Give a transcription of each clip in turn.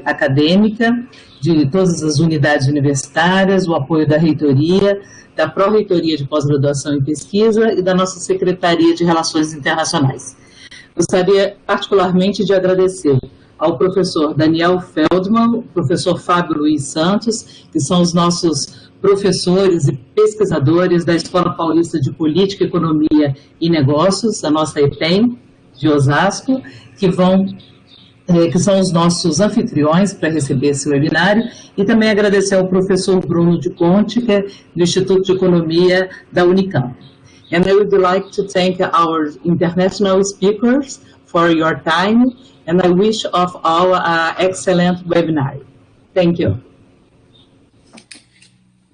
acadêmica, de todas as unidades universitárias, o apoio da reitoria, da pró-reitoria de pós-graduação e pesquisa e da nossa Secretaria de Relações Internacionais. Gostaria particularmente de agradecer ao professor Daniel Feldman, professor Fábio Luiz Santos, que são os nossos professores e pesquisadores da Escola Paulista de Política, Economia e Negócios, a nossa EPEM, de Osasco, que são os nossos anfitriões para receber esse webinário, e também agradecer ao professor Bruno de Conte, que é do Instituto de Economia da Unicamp. And I would like to thank our international speakers for your time, and I wish of all an excellent webinar. Thank you.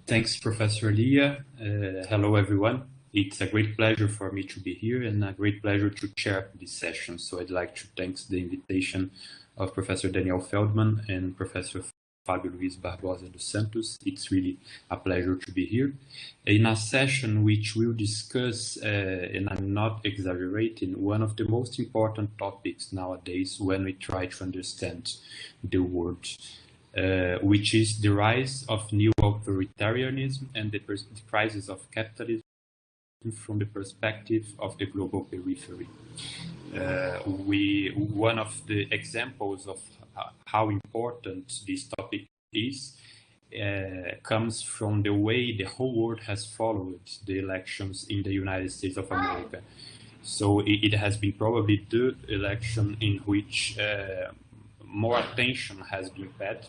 Thanks, Professor Lia. Hello, everyone. It's a great pleasure for me to be here and a great pleasure to chair this session. So I'd like to thank the invitation of Professor Daniel Feldman and Professor Fábio Luiz Barbosa dos Santos. It's really a pleasure to be here in a session which will discuss, and I'm not exaggerating, one of the most important topics nowadays when we try to understand the world, which is the rise of new authoritarianism and the crisis of capitalism from the perspective of the global periphery. One of the examples of how important this topic is comes from the way the whole world has followed the elections in the United States of America. So it has been probably the election in which more attention has been paid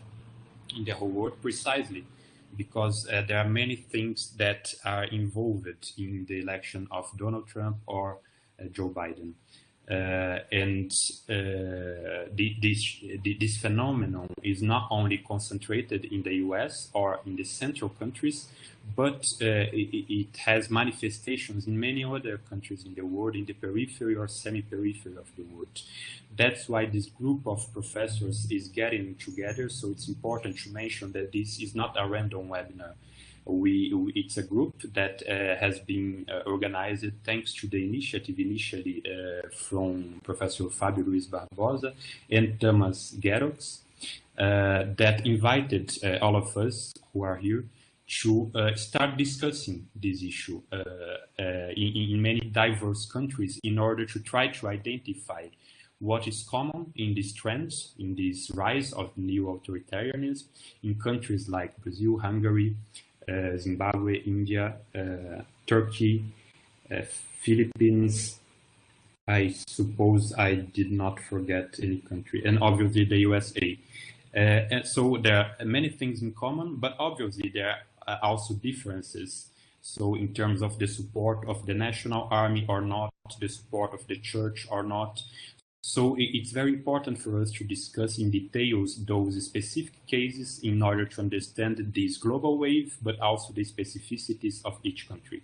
in the whole world, precisely because there are many things that are involved in the election of Donald Trump or Joe Biden. This phenomenon is not only concentrated in the US or in the central countries, but it has manifestations in many other countries in the world, in the periphery or semi-periphery of the world. That's why this group of professors is getting together, so it's important to mention that this is not a random webinar. It's a group that has been organized thanks to the initiative initially from Professor Fábio Luiz Barbosa and Thomas Gerox that invited all of us who are here to start discussing this issue in many diverse countries in order to try to identify what is common in these trends, in this rise of new authoritarianism in countries like Brazil, Hungary, Zimbabwe, India, Turkey, Philippines. I suppose I did not forget any country, and obviously the USA. And so there are many things in common, but obviously there are also differences. So in terms of the support of the national army or not, the support of the church or not. So it's very important for us to discuss in details those specific cases in order to understand this global wave, but also the specificities of each country.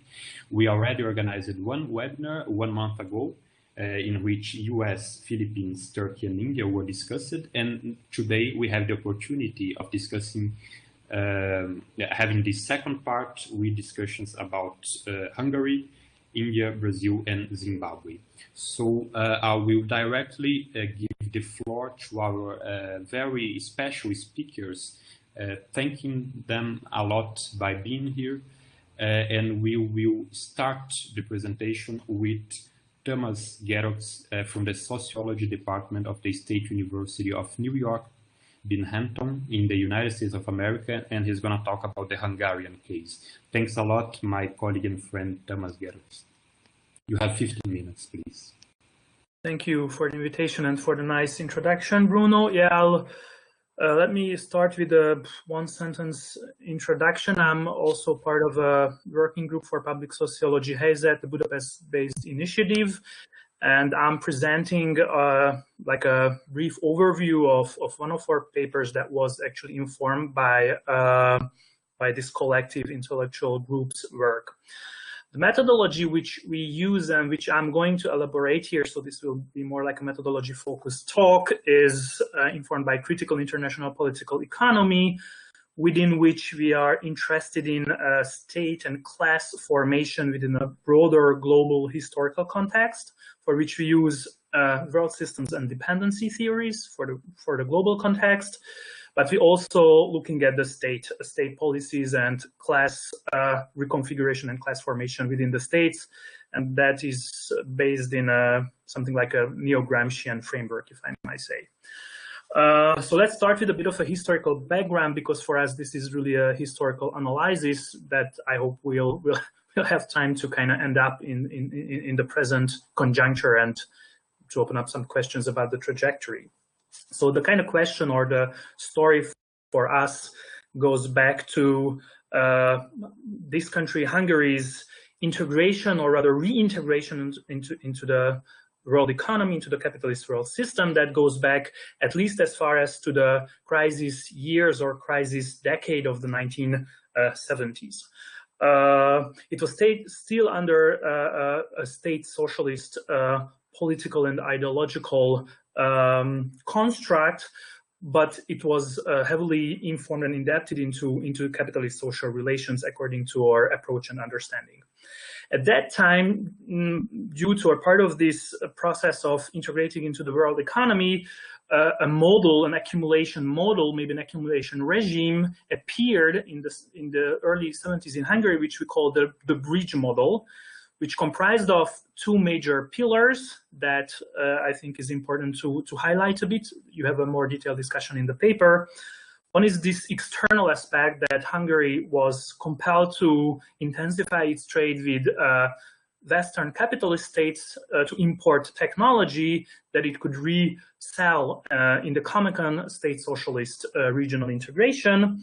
We already organized one webinar 1 month ago in which US, Philippines, Turkey, and India were discussed. And today we have the opportunity of discussing, having this second part with discussions about Hungary, India, Brazil, and Zimbabwe. So I will directly give the floor to our very special speakers, thanking them a lot by being here. And we will start the presentation with Thomas Gerox from the Sociology Department of the State University of New York, Binghamton in the United States of America, and he's going to talk about the Hungarian case. Thanks a lot, my colleague and friend, Thomas Gerox. You have 15 minutes, please. Thank you for the invitation and for the nice introduction, Bruno. Yeah, let me start with a one-sentence introduction. I'm also part of a working group for public sociology, HEYZET, the Budapest-based initiative, and I'm presenting like a brief overview of one of our papers that was actually informed by this collective intellectual group's work. The methodology which we use and which I'm going to elaborate here, so this will be more like a methodology-focused talk, is informed by critical international political economy, within which we are interested in state and class formation within a broader global historical context, for which we use world systems and dependency theories for the global context, but we also looking at the state policies and class reconfiguration and class formation within the states, and that is based in something like a neo-Gramscian framework, if I might say. So let's start with a bit of a historical background, because for us this is really a historical analysis that I hope we'll have time to kind of end up in the present conjuncture and to open up some questions about the trajectory. So the kind of question or the story for us goes back to this country, Hungary's integration, or rather reintegration into the world economy, into the capitalist world system, that goes back at least as far as to the crisis years or crisis decade of the 1970s. It was still under a state socialist political and ideological construct, but it was heavily informed and adapted into capitalist social relations according to our approach and understanding. At that time, due to a part of this process of integrating into the world economy, a model, an accumulation model, maybe an accumulation regime appeared in the early 70s in Hungary, which we call the bridge model, which comprised of two major pillars that I think is important to highlight a bit. You have a more detailed discussion in the paper. One is this external aspect that Hungary was compelled to intensify its trade with Western capitalist states to import technology that it could resell in the common state socialist regional integration,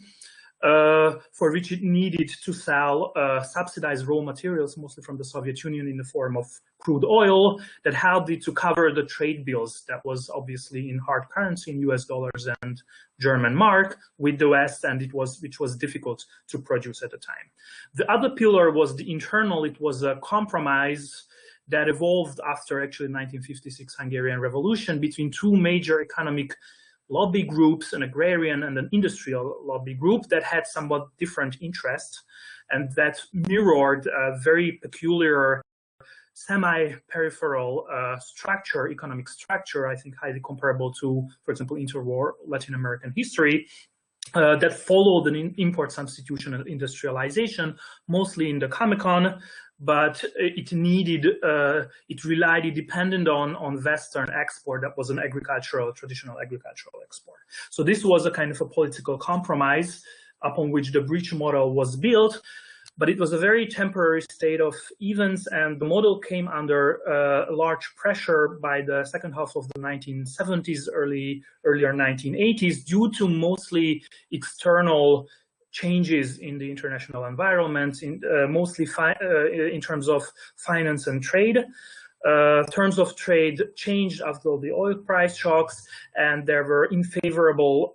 for which it needed to sell subsidized raw materials, mostly from the Soviet Union in the form of crude oil, that helped it to cover the trade bills that was obviously in hard currency, in US dollars and German mark, with the West, and which was difficult to produce at the time. The other pillar was the internal. It was a compromise that evolved after actually 1956 Hungarian Revolution between two major economic lobby groups, an agrarian and an industrial lobby group that had somewhat different interests, and that mirrored a very peculiar semi-peripheral economic structure, I think highly comparable to, for example, interwar Latin American history, that followed an import substitution and industrialization, mostly in the Comecon, but it depended on Western export that was an traditional agricultural export. So this was a kind of a political compromise upon which the bridge model was built, but it was a very temporary state of events, and the model came under large pressure by the second half of the 1970s, earlier 1980s, due to mostly external changes in the international environment, mostly in terms of finance and trade. Terms of trade changed after the oil price shocks, and there were unfavorable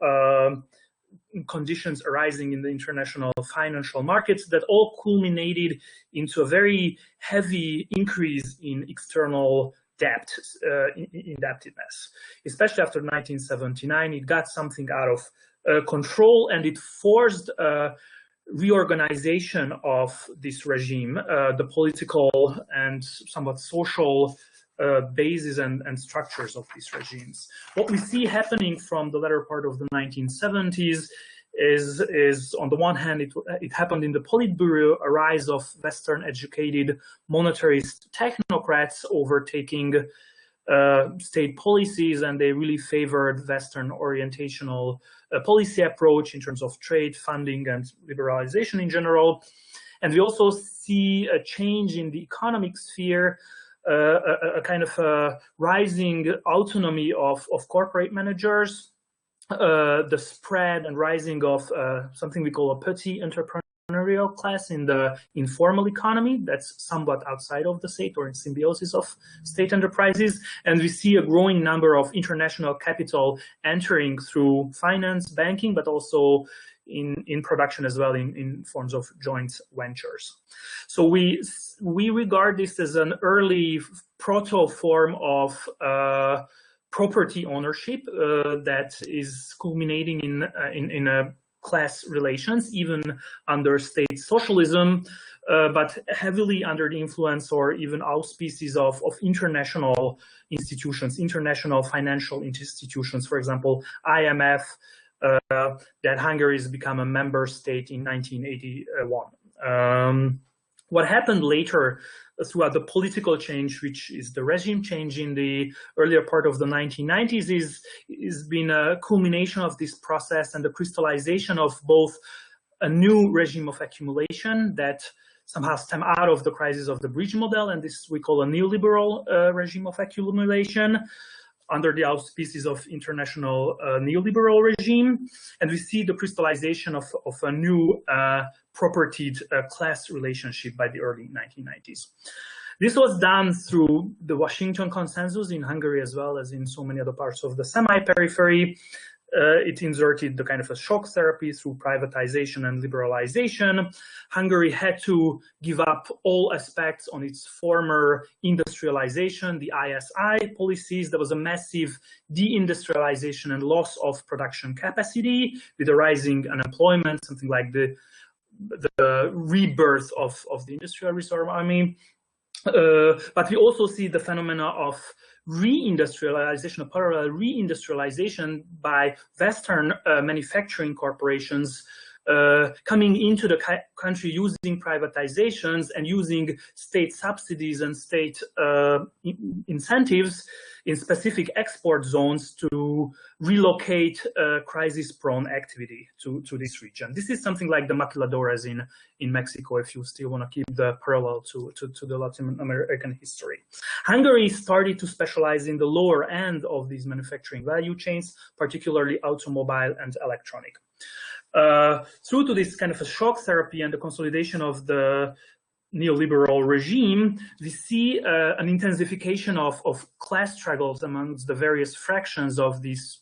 conditions arising in the international financial markets that all culminated into a very heavy increase in external debt, indebtedness. Especially after 1979, it got something out of control, and it forced reorganization of this regime, the political and somewhat social bases and structures of these regimes. What we see happening from the latter part of the 1970s is on the one hand, it happened in the Politburo, a rise of Western educated monetarist technocrats overtaking state policies, and they really favored Western orientational policy approach in terms of trade, funding, and liberalization in general. And we also see a change in the economic sphere, a kind of a rising autonomy of corporate managers, the spread and rising of something we call a petit entrepreneurial class in the informal economy that's somewhat outside of the state or in symbiosis of state enterprises. And we see a growing number of international capital entering through finance, banking, but also in production as well, in forms of joint ventures. So we regard this as an early proto form of property ownership that is culminating in a class relations, even under state socialism, but heavily under the influence or even auspices of international institutions, international financial institutions, for example, IMF, that Hungary has become a member state in 1981. What happened later throughout the political change, which is the regime change in the earlier part of the 1990s, is been a culmination of this process and the crystallization of both a new regime of accumulation that somehow stem out of the crisis of the bridge model, and this we call a neoliberal regime of accumulation under the auspices of international neoliberal regime. And we see the crystallization of a new propertied class relationship by the early 1990s. This was done through the Washington Consensus in Hungary as well as in so many other parts of the semi-periphery. It inserted the kind of a shock therapy through privatization and liberalization. Hungary had to give up all aspects on its former industrialization, the ISI policies. There was a massive deindustrialization and loss of production capacity with a rising unemployment, something like the rebirth of the industrial reserve army. But we also see the phenomena of reindustrialization, of parallel reindustrialization by Western manufacturing corporations coming into the country using privatizations and using state subsidies and state incentives in specific export zones to relocate crisis-prone activity to this region. This is something like the maquiladoras in Mexico, if you still want to keep the parallel to the Latin American history. Hungary started to specialize in the lower end of these manufacturing value chains, particularly automobile and electronic. Through to this kind of a shock therapy and the consolidation of the neoliberal regime, we see an intensification of class struggles amongst the various fractions of these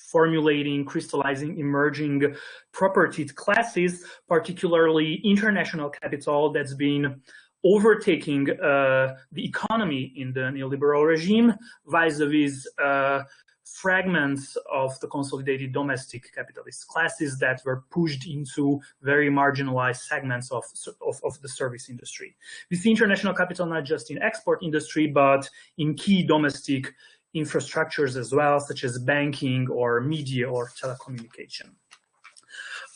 formulating, crystallizing, emerging propertied classes, particularly international capital that's been overtaking the economy in the neoliberal regime vis-a-vis fragments of the consolidated domestic capitalist classes that were pushed into very marginalized segments of the service industry. We see international capital not just in export industry, but in key domestic infrastructures as well, such as banking or media or telecommunication.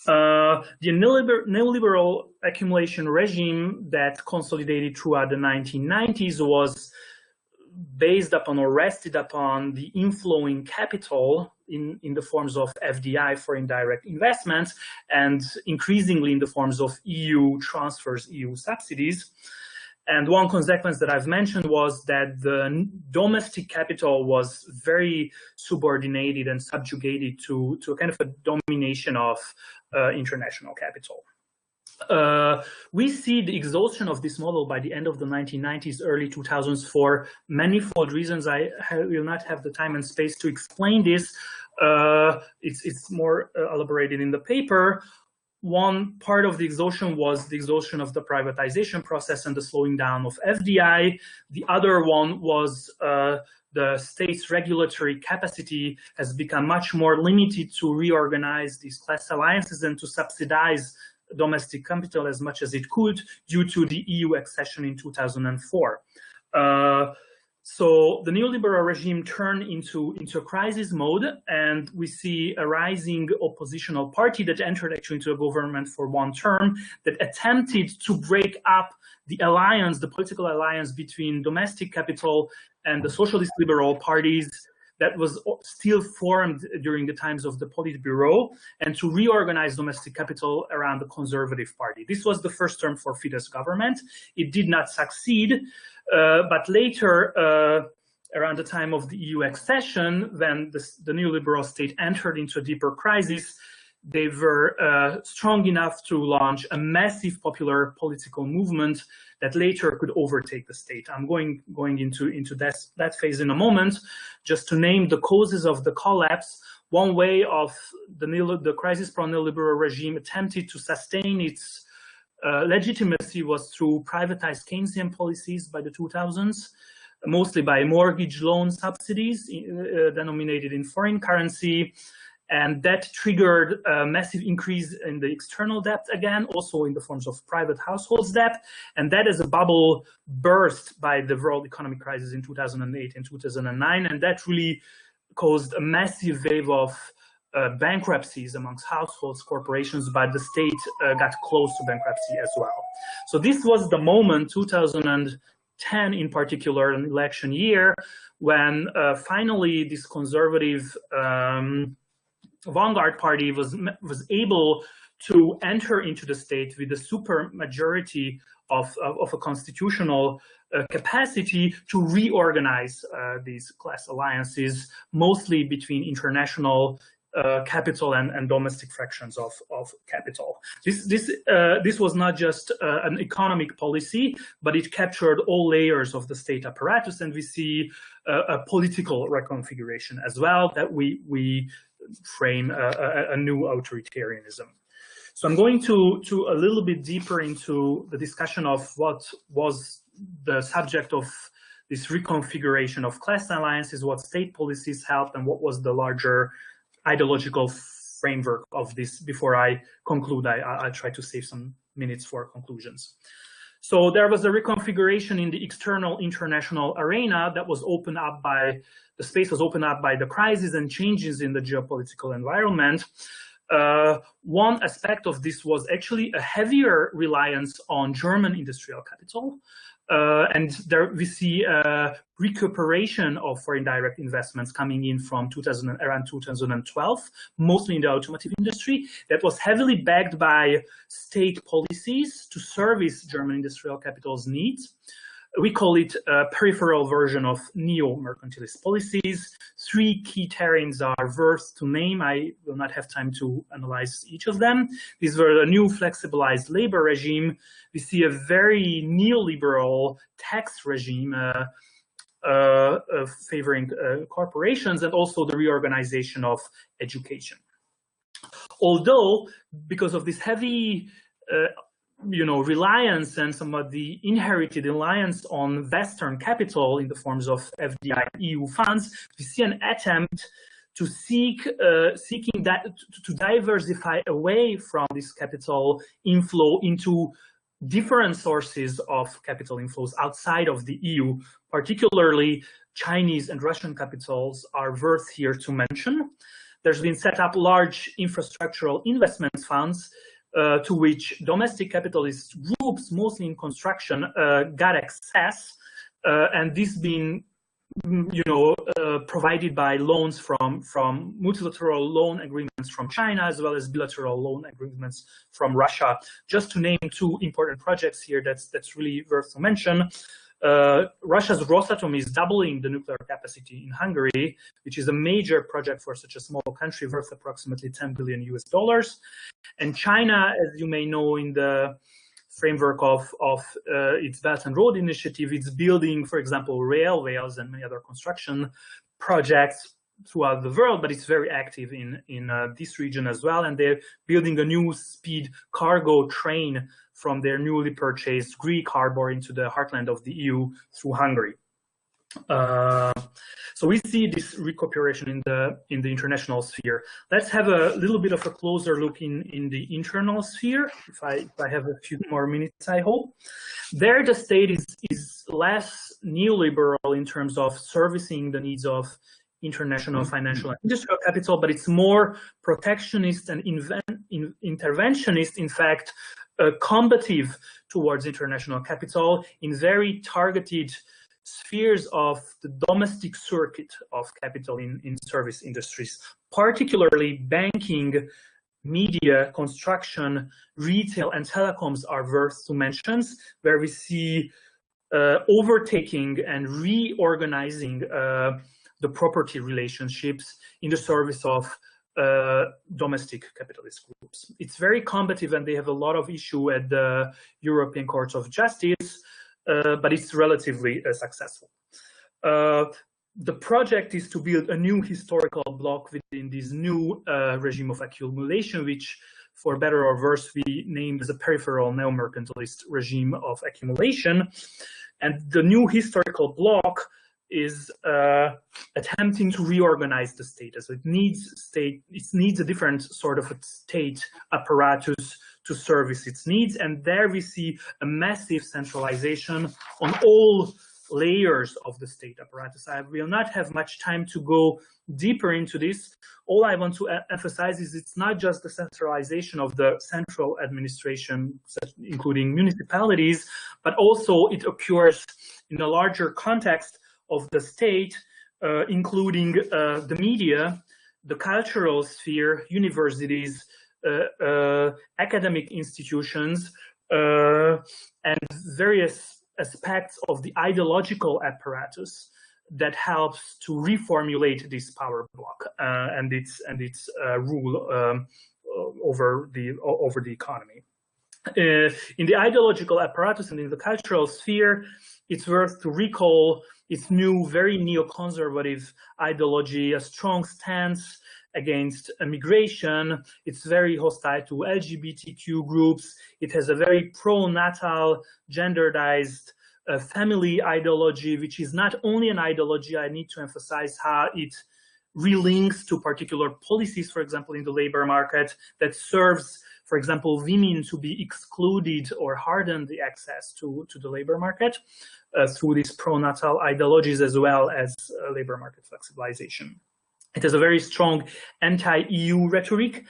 The neoliberal accumulation regime that consolidated throughout the 1990s was based upon or rested upon the inflowing capital in the forms of FDI, foreign direct investments, and increasingly in the forms of EU transfers, EU subsidies. And one consequence that I've mentioned was that the domestic capital was very subordinated and subjugated to a kind of a domination of international capital. We see the exhaustion of this model by the end of the 1990s, early 2000s for manifold reasons. I will not have the time and space to explain this. It's more elaborated in the paper. One part of the exhaustion was the exhaustion of the privatization process and the slowing down of FDI. The other one was the state's regulatory capacity has become much more limited to reorganize these class alliances and to subsidize domestic capital as much as it could due to the EU accession in 2004. So the neoliberal regime turned into a crisis mode, and we see a rising oppositional party that entered actually into a government for one term that attempted to break up the alliance, the political alliance between domestic capital and the socialist liberal parties that was still formed during the times of the Politburo, and to reorganize domestic capital around the Conservative Party. This was the first term for Fidesz government. It did not succeed, but later, around the time of the EU accession, when the neoliberal state entered into a deeper crisis, they were strong enough to launch a massive popular political movement that later could overtake the state. I'm going into that phase in a moment. Just to name the causes of the collapse, one way of the crisis-prone neoliberal regime attempted to sustain its legitimacy was through privatized Keynesian policies by the 2000s, mostly by mortgage loan subsidies denominated in foreign currency. And that triggered a massive increase in the external debt again, also in the forms of private households debt. And that is a bubble burst by the world economic crisis in 2008 and 2009. And that really caused a massive wave of bankruptcies amongst households, corporations, but the state got close to bankruptcy as well. So this was the moment, 2010 in particular, an election year, when finally this conservative vanguard party was able to enter into the state with a super majority of a constitutional capacity to reorganize these class alliances, mostly between international capital and domestic fractions of capital. This was not just an economic policy, but it captured all layers of the state apparatus, and we see a political reconfiguration as well, that we frame a new authoritarianism. So I'm going to a little bit deeper into the discussion of what was the subject of this reconfiguration of class alliances, what state policies helped, and what was the larger ideological framework of this. Before I conclude, I'll try to save some minutes for conclusions. So there was a reconfiguration in the external international arena that was opened up by, the space was opened up by the crisis and changes in the geopolitical environment. One aspect of this was actually a heavier reliance on German industrial capital. And there we see a recuperation of foreign direct investments coming in from around 2012, mostly in the automotive industry, that was heavily backed by state policies to service German industrial capital's needs. We call it a peripheral version of neo-mercantilist policies. Three key terrains are worth to name. I will not have time to analyze each of them. These were a new flexibilized labor regime. We see a very neoliberal tax regime favoring corporations, and also the reorganization of education. Although, because of this heavy reliance and some of the inherited reliance on Western capital in the forms of FDI and EU funds, we see an attempt to seeking that to diversify away from this capital inflow into different sources of capital inflows outside of the EU. Particularly, Chinese and Russian capitals are worth here to mention. There's been set up large infrastructural investment funds to which domestic capitalist groups, mostly in construction, got access, and this being, provided by loans from multilateral loan agreements from China, as well as bilateral loan agreements from Russia. Just to name two important projects here, that's really worth to mention. Russia's Rosatom is doubling the nuclear capacity in Hungary, which is a major project for such a small country, worth approximately $10 billion US. And China, as you may know, in the framework of its Belt and Road Initiative, it's building, for example, railways and many other construction projects throughout the world, but it's very active in this region as well. And they're building a new speed cargo train from their newly purchased Greek harbor into the heartland of the EU through Hungary. So we see this recuperation in the international sphere. Let's have a little bit of a closer look in the internal sphere. If I have a few more minutes, I hope. There, the state is less neoliberal in terms of servicing the needs of international financial and industrial capital, but it's more protectionist and interventionist, in fact, combative towards international capital in very targeted spheres of the domestic circuit of capital in service industries, particularly banking, media, construction, retail, and telecoms are worth to mention, where we see overtaking and reorganizing the property relationships in the service of domestic capitalist groups. It's very combative, and they have a lot of issue at the European Court of Justice, but it's relatively successful. The project is to build a new historical bloc within this new regime of accumulation, which, for better or worse, we named as a peripheral neo-mercantilist regime of accumulation. And the new historical bloc is attempting to reorganize the state. So it needs a different sort of a state apparatus to service its needs, and there we see a massive centralization on all layers of the state apparatus. I will not have much time to go deeper into this. All I want to emphasize is it's not just the centralization of the central administration, including municipalities, but also it occurs in a larger context of the state, including the media, the cultural sphere, universities, academic institutions, and various aspects of the ideological apparatus that helps to reformulate this power block and its rule over the economy. In the ideological apparatus and in the cultural sphere, it's worth to recall its new, very neoconservative ideology, a strong stance against immigration. It's very hostile to LGBTQ groups. It has a very pro-natal, genderized family ideology, which is not only an ideology. I need to emphasize how it relinks to particular policies, for example, in the labor market that serves, for example, women to be excluded or harden the access to the labor market through these pro-natal ideologies, as well as labor market flexibilization. It has a very strong anti-EU rhetoric,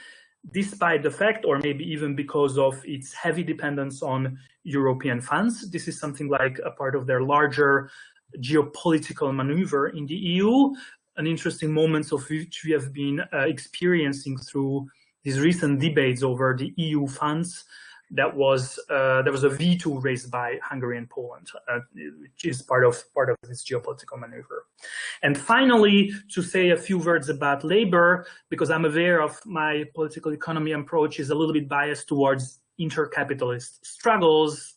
despite the fact, or maybe even because of its heavy dependence on European funds. This is something like a part of their larger geopolitical maneuver in the EU, an interesting moment of which we have been experiencing through these recent debates over the EU funds. There was a veto raised by Hungary and Poland, which is part of this geopolitical maneuver. And finally, to say a few words about labor, because I'm aware of my political economy approach is a little bit biased towards inter-capitalist struggles,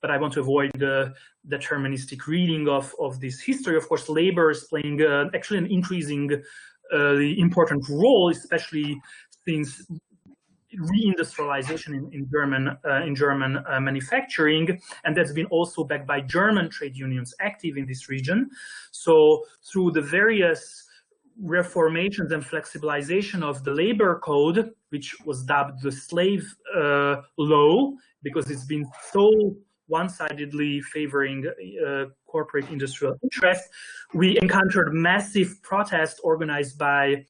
but I want to avoid the deterministic reading of this history. Of course, labor is playing actually an increasing important role, especially since reindustrialization in German manufacturing, and that's been also backed by German trade unions active in this region. So through the various reformations and flexibilization of the labor code, which was dubbed the slave law, because it's been so one-sidedly favoring corporate industrial interests, we encountered massive protests organized by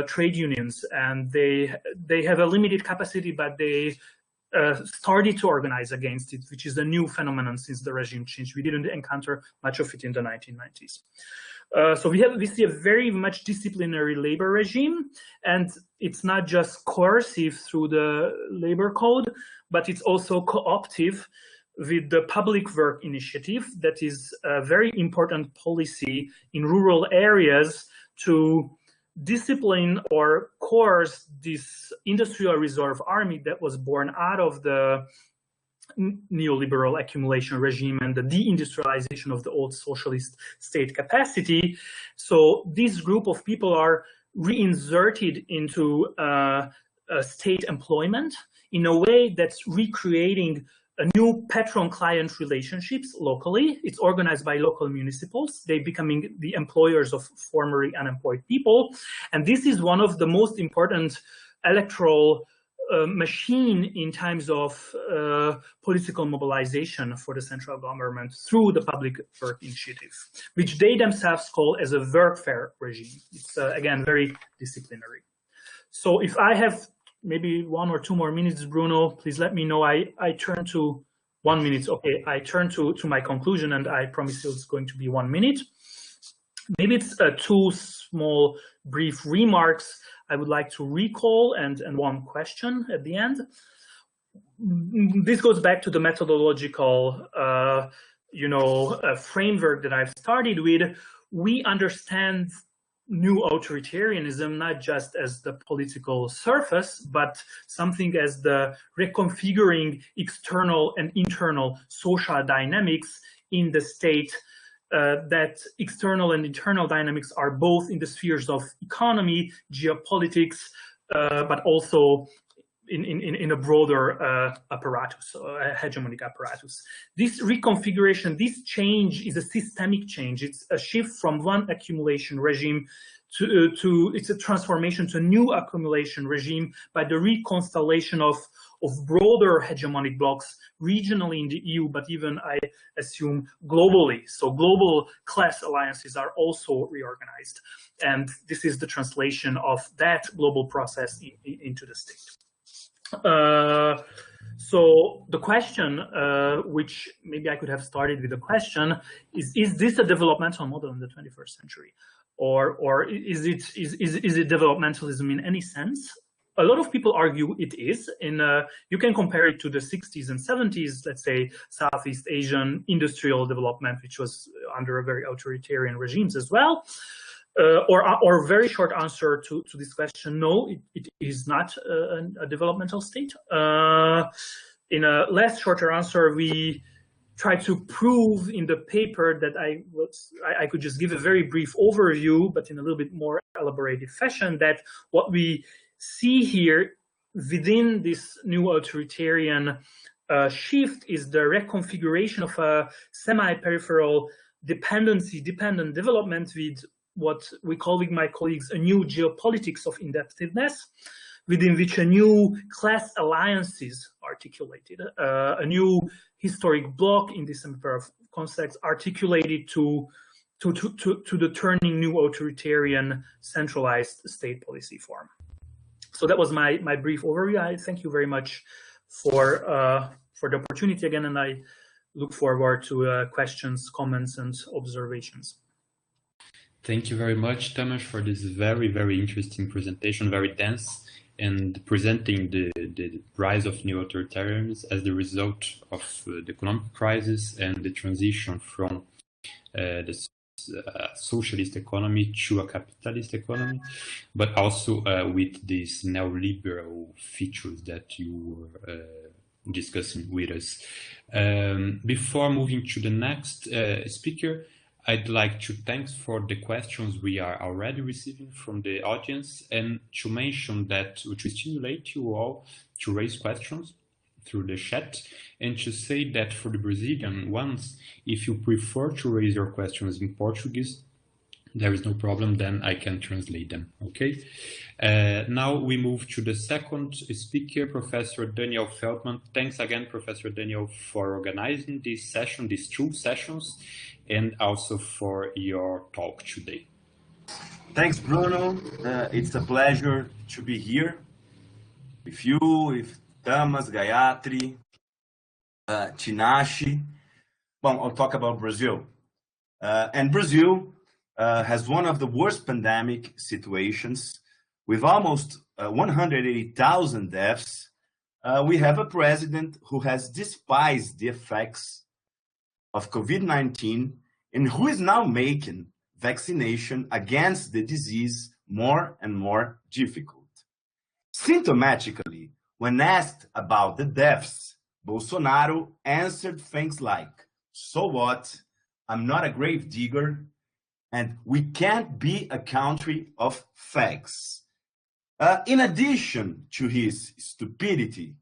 trade unions, and they have a limited capacity, but they started to organize against it, which is a new phenomenon since the regime change. We didn't encounter much of it in the 1990s. So we see a very much disciplinary labor regime, and it's not just coercive through the labor code, but it's also co-optive with the public work initiative that is a very important policy in rural areas to discipline or coerce this industrial reserve army that was born out of the neoliberal accumulation regime and the deindustrialization of the old socialist state capacity. So this group of people are reinserted into state employment in a way that's recreating a new patron-client relationships locally. It's organized by local municipals. They're becoming the employers of formerly unemployed people. And this is one of the most important electoral machine in times of political mobilization for the central government through the public work initiative, which they themselves call as a workfare regime. It's again, very disciplinary. So if I have maybe 1 or 2 more minutes, Bruno, please let me know. I turn to 1 minute. Okay, I turn to my conclusion, and I promise you it's going to be 1 minute. Maybe it's 2 small brief remarks I would like to recall and 1 question at the end. This goes back to the methodological framework that I've started with. We understand new authoritarianism not just as the political surface, but something as the reconfiguring external and internal social dynamics in the state. That external and internal dynamics are both in the spheres of economy, geopolitics, but also in a broader apparatus, a hegemonic apparatus. This reconfiguration, this change is a systemic change. It's a shift from one accumulation regime to it's a transformation to a new accumulation regime by the reconstellation of broader hegemonic blocks regionally in the EU, but even, I assume, globally. So global class alliances are also reorganized. And this is the translation of that global process into the state. So the question, which maybe I could have started with a question, is this a developmental model in the 21st century? Or is it developmentalism in any sense? A lot of people argue it is. You can compare it to the 60s and 70s, let's say Southeast Asian industrial development, which was under a very authoritarian regimes as well. Or very short answer to this question, no, it is not a developmental state. In a less shorter answer, we try to prove in the paper that I could just give a very brief overview, but in a little bit more elaborated fashion, that what we see here within this new authoritarian shift is the reconfiguration of a semi-peripheral dependent development with what we call with my colleagues a new geopolitics of indebtedness, within which a new class alliances articulated, a new historic bloc in this context articulated to the turning new authoritarian centralized state policy form. So that was my brief overview. I thank you very much for the opportunity again, and I look forward to questions, comments, and observations. Thank you very much, Tamás, for this very, very interesting presentation, very dense, and presenting the rise of new authoritarianism as the result of the economic crisis and the transition from the socialist economy to a capitalist economy, but also with these neoliberal features that you were discussing with us. Before moving to the next speaker, I'd like to thank for the questions we are already receiving from the audience, and to mention that to stimulate you all to raise questions through the chat, and to say that for the Brazilian ones, if you prefer to raise your questions in Portuguese, there is no problem, then I can translate them, okay? Now we move to the second speaker, Professor Daniel Feldman. Thanks again, Professor Daniel, for organizing this session, these two sessions, and also for your talk today. Thanks, Bruno. It's a pleasure to be here with you, with Tamás, Gayatri, Tinashe. Well, I'll talk about Brazil. And Brazil has one of the worst pandemic situations with almost 180,000 deaths. We have a president who has despised the effects of COVID-19 and who is now making vaccination against the disease more and more difficult. Symptomatically, when asked about the deaths, Bolsonaro answered things like, "So what? I'm not a grave digger, and we can't be a country of facts." In addition to his stupidity,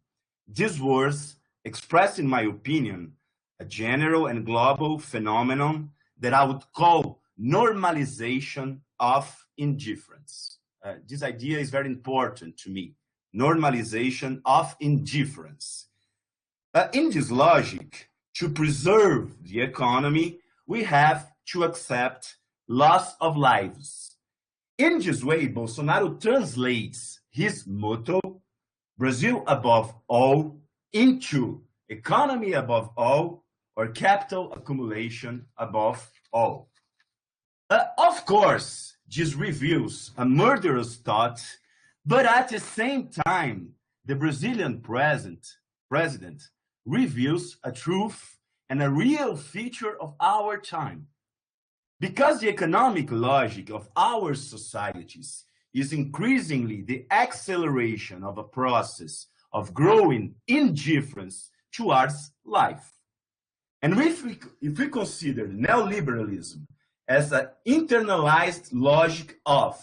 these words expressed, in my opinion, a general and global phenomenon that I would call normalization of indifference. This idea is very important to me, normalization of indifference. In this logic, to preserve the economy, we have to accept loss of lives. In this way, Bolsonaro translates his motto, Brazil above all, into economy above all, or capital accumulation above all. Of course, this reveals a murderous thought, but at the same time, the Brazilian president reveals a truth and a real feature of our time. Because the economic logic of our societies is increasingly the acceleration of a process of growing indifference towards life. And if we consider neoliberalism as an internalized logic of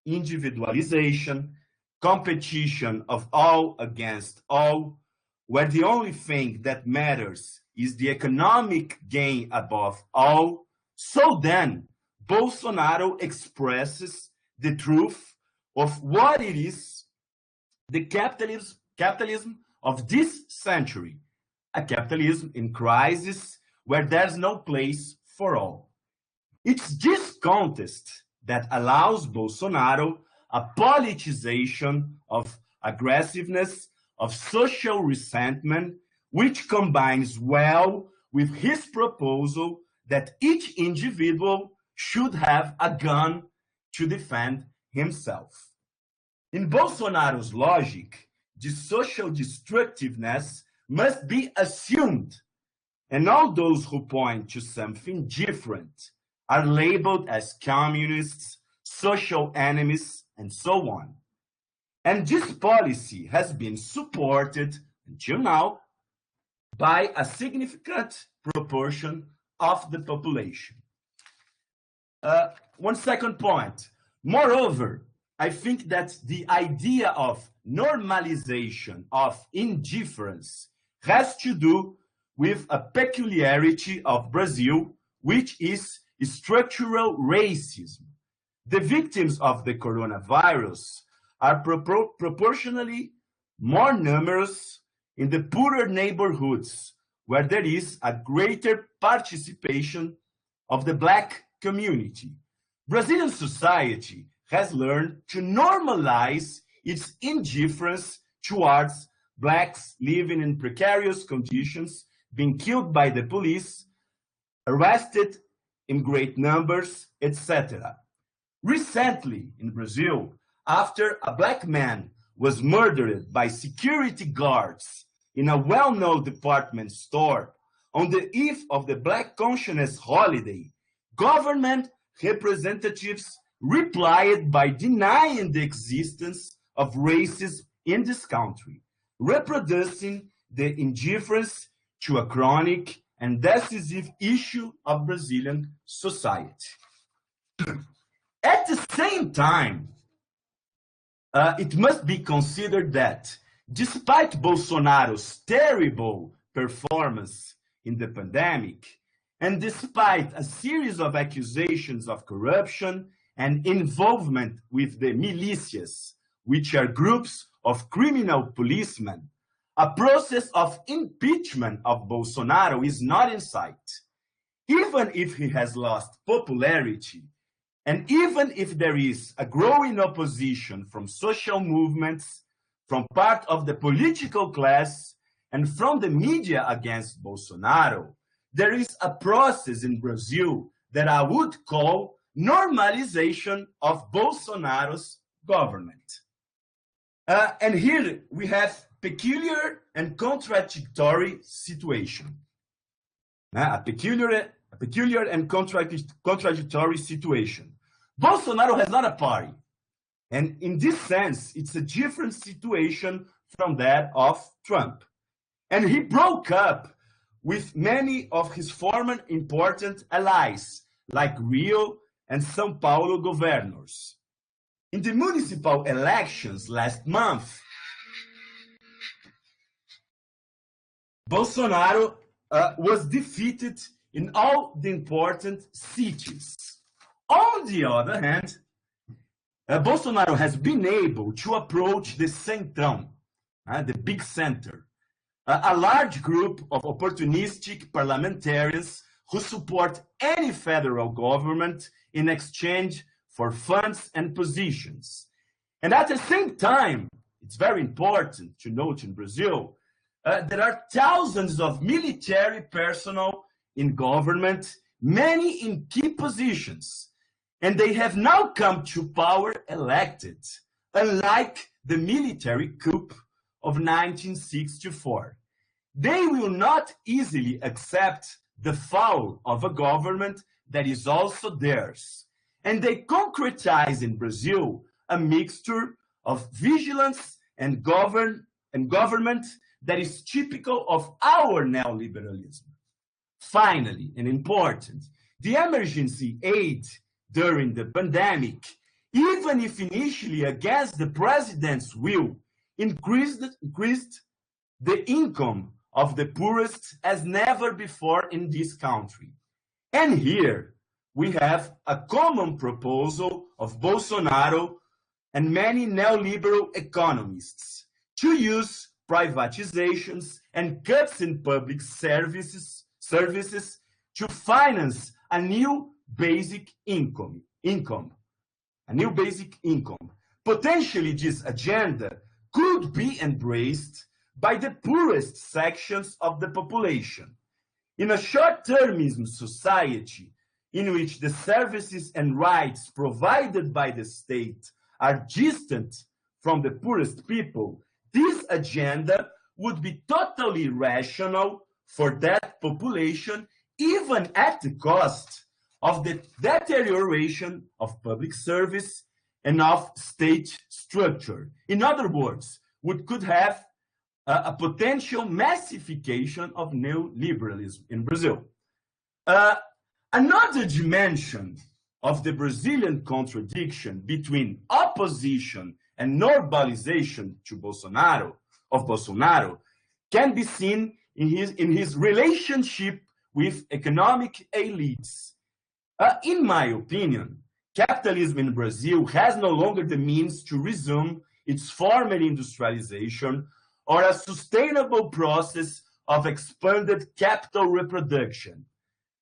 individualization, competition of all against all, where the only thing that matters is the economic gain above all, so then Bolsonaro expresses the truth of what it is, the capitalism of this century, a capitalism in crisis where there's no place for all. It's this contest that allows Bolsonaro a politicization of aggressiveness, of social resentment, which combines well with his proposal that each individual should have a gun to defend himself. In Bolsonaro's logic, the social destructiveness must be assumed, and all those who point to something different are labeled as communists, social enemies, and so on. And this policy has been supported until now by a significant proportion of the population. One second point. Moreover, I think that the idea of normalization of indifference has to do with a peculiarity of Brazil, which is structural racism. The victims of the coronavirus are proportionally more numerous in the poorer neighborhoods, where there is a greater participation of the Black community. Brazilian society has learned to normalize its indifference towards Blacks living in precarious conditions, being killed by the police, arrested in great numbers, etc. Recently in Brazil, after a Black man was murdered by security guards in a well-known department store on the eve of the Black Consciousness holiday, government representatives replied by denying the existence of racism in this country, reproducing the indifference to a chronic and decisive issue of Brazilian society. At the same time, it must be considered that despite Bolsonaro's terrible performance in the pandemic, and despite a series of accusations of corruption and involvement with the milícias, which are groups of criminal policemen, a process of impeachment of Bolsonaro is not in sight. Even if he has lost popularity, and even if there is a growing opposition from social movements, from part of the political class, and from the media against Bolsonaro, there is a process in Brazil that I would call normalization of Bolsonaro's government. And here we have peculiar and contradictory situation. A peculiar and contradictory situation. Bolsonaro has not a party. And in this sense, it's a different situation from that of Trump. And he broke up with many of his former important allies, like Rio and São Paulo governors. In the municipal elections last month, Bolsonaro was defeated in all the important cities. On the other hand, Bolsonaro has been able to approach the Centrão, the big center, a large group of opportunistic parliamentarians who support any federal government in exchange for funds and positions. And at the same time, it's very important to note in Brazil, there are thousands of military personnel in government, many in key positions, and they have now come to power elected, unlike the military coup of 1964. They will not easily accept the fall of a government that is also theirs. And they concretize in Brazil a mixture of vigilance and government that is typical of our neoliberalism. Finally, and important, the emergency aid during the pandemic even if initially against the president's will, increased the income of the poorest as never before in this country. And here we have a common proposal of Bolsonaro and many neoliberal economists to use privatizations and cuts in public services to finance a new basic income. Potentially, this agenda could be embraced by the poorest sections of the population. In a short-termism society in which the services and rights provided by the state are distant from the poorest people, this agenda would be totally rational for that population, even at the cost of the deterioration of public service and of state structure. In other words, we could have a potential massification of neoliberalism in Brazil. Another dimension of the Brazilian contradiction between opposition and normalization to Bolsonaro can be seen in his relationship with economic elites. In my opinion, capitalism in Brazil has no longer the means to resume its former industrialization or a sustainable process of expanded capital reproduction.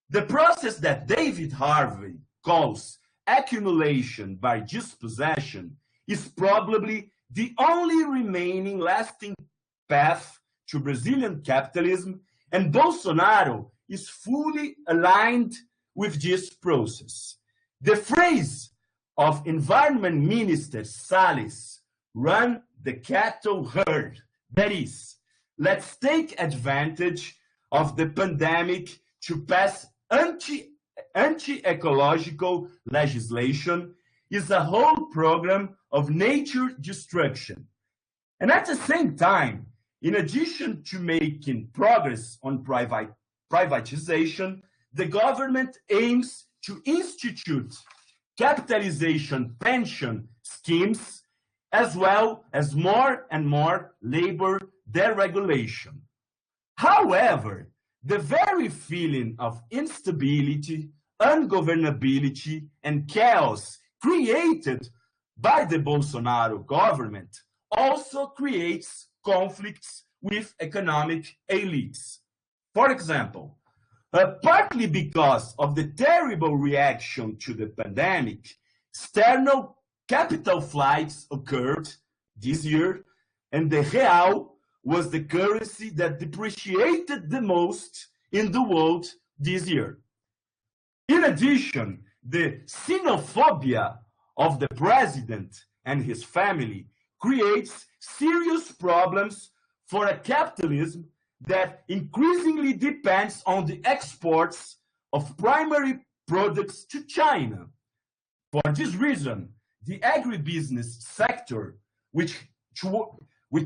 The process that David Harvey calls accumulation by dispossession is probably the only remaining lasting path to Brazilian capitalism, and Bolsonaro is fully aligned with this process. The phrase of Environment Minister Salles, "run the cattle herd," that is, let's take advantage of the pandemic to pass anti-ecological legislation, is a whole program of nature destruction. And at the same time, in addition to making progress on privatization, the government aims to institute capitalization pension schemes, as well as more and more labor deregulation. However, the very feeling of instability, ungovernability, and chaos created by the Bolsonaro government also creates conflicts with economic elites. For example, partly because of the terrible reaction to the pandemic, external capital flights occurred this year, and the real was the currency that depreciated the most in the world this year. In addition, the xenophobia of the president and his family creates serious problems for a capitalism that increasingly depends on the exports of primary products to China. For this reason, the agribusiness sector, which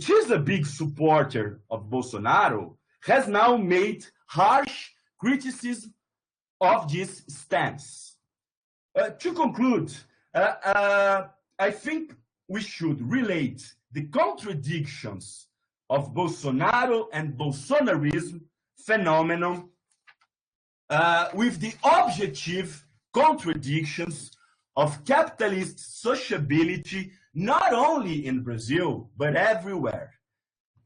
is a big supporter of Bolsonaro, has now made harsh criticism of this stance. To conclude, I think we should relate the contradictions of Bolsonaro and Bolsonarism phenomenon with the objective contradictions of capitalist sociability, not only in Brazil, but everywhere.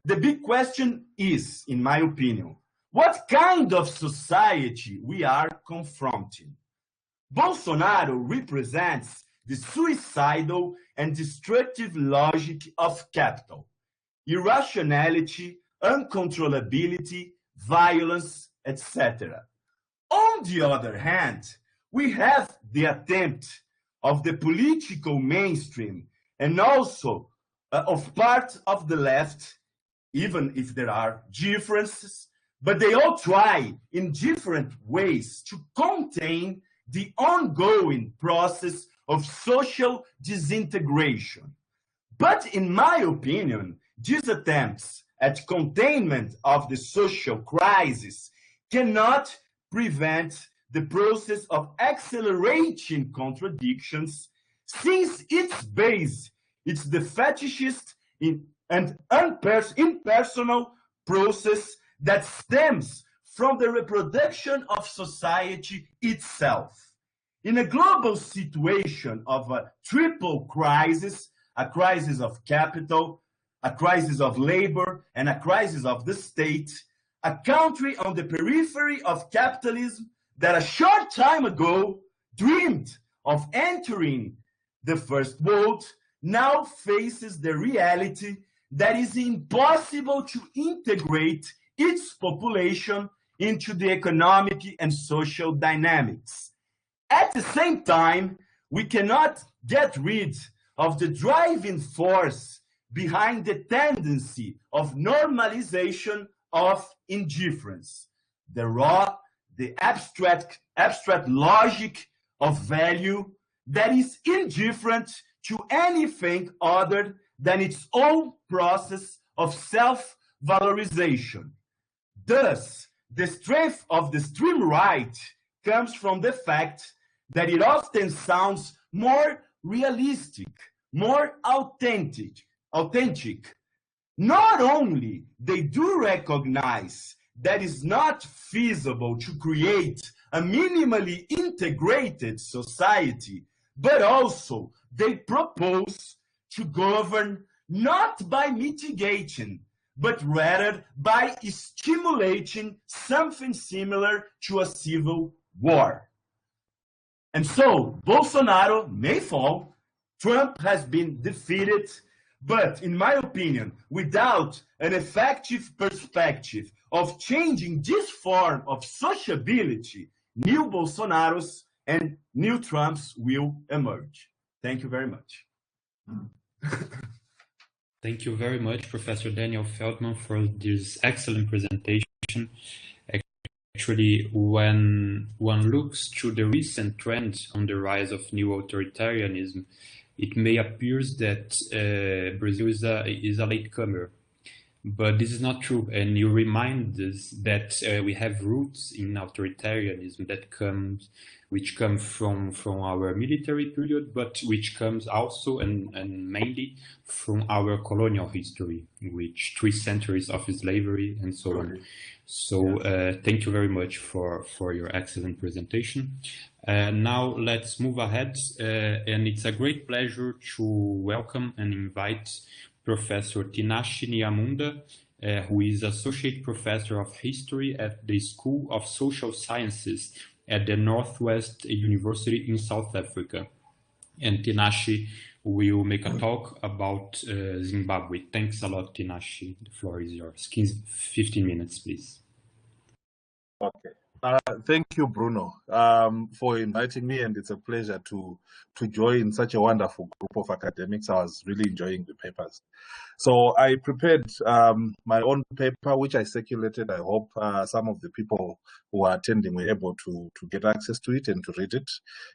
The big question is, in my opinion, what kind of society we are confronting? Bolsonaro represents the suicidal and destructive logic of capital, irrationality, uncontrollability, violence, etc. On the other hand, we have the attempt of the political mainstream and also of part of the left, even if there are differences, but they all try in different ways to contain the ongoing process of social disintegration. But in my opinion, these attempts at containment of the social crisis cannot prevent the process of accelerating contradictions since its base, it's the fetishist and impersonal process that stems from the reproduction of society itself. In a global situation of a triple crisis, a crisis of capital, a crisis of labor, and a crisis of the state, a country on the periphery of capitalism that a short time ago dreamed of entering the first world now faces the reality that is impossible to integrate its population into the economic and social dynamics. At the same time, we cannot get rid of the driving force behind the tendency of normalization of indifference, the abstract logic of value that is indifferent to anything other than its own process of self-valorization. Thus, the strength of the extreme right comes from the fact that it often sounds more realistic, more authentic. Not only they do recognize that it's not feasible to create a minimally integrated society, but also they propose to govern not by mitigating, but rather by stimulating something similar to a civil war. And so Bolsonaro may fall, Trump has been defeated, but in my opinion, without an effective perspective of changing this form of sociability, new Bolsonaros and new Trumps will emerge. Thank you very much. Thank you very much, Professor Daniel Feldman, for this excellent presentation. Actually, when one looks to the recent trends on the rise of new authoritarianism, it may appear that Brazil is a latecomer. But this is not true, and you remind us that we have roots in authoritarianism which come from our military period, but which comes also and mainly from our colonial history, which 3 centuries of slavery and so on. So thank you very much for your excellent presentation. Now let's move ahead, and it's a great pleasure to welcome and invite Professor Tinashe Nyamunda, who is Associate Professor of History at the School of Social Sciences at the Northwest University in South Africa. And Tinashe will make a talk about Zimbabwe. Thanks a lot, Tinashe. The floor is yours. 15 minutes, please. Okay. Thank you, Bruno, for inviting me, and it's a pleasure to join such a wonderful group of academics. I was really enjoying the papers. So I prepared my own paper, which I circulated. I hope some of the people who are attending were able to get access to it and to read it.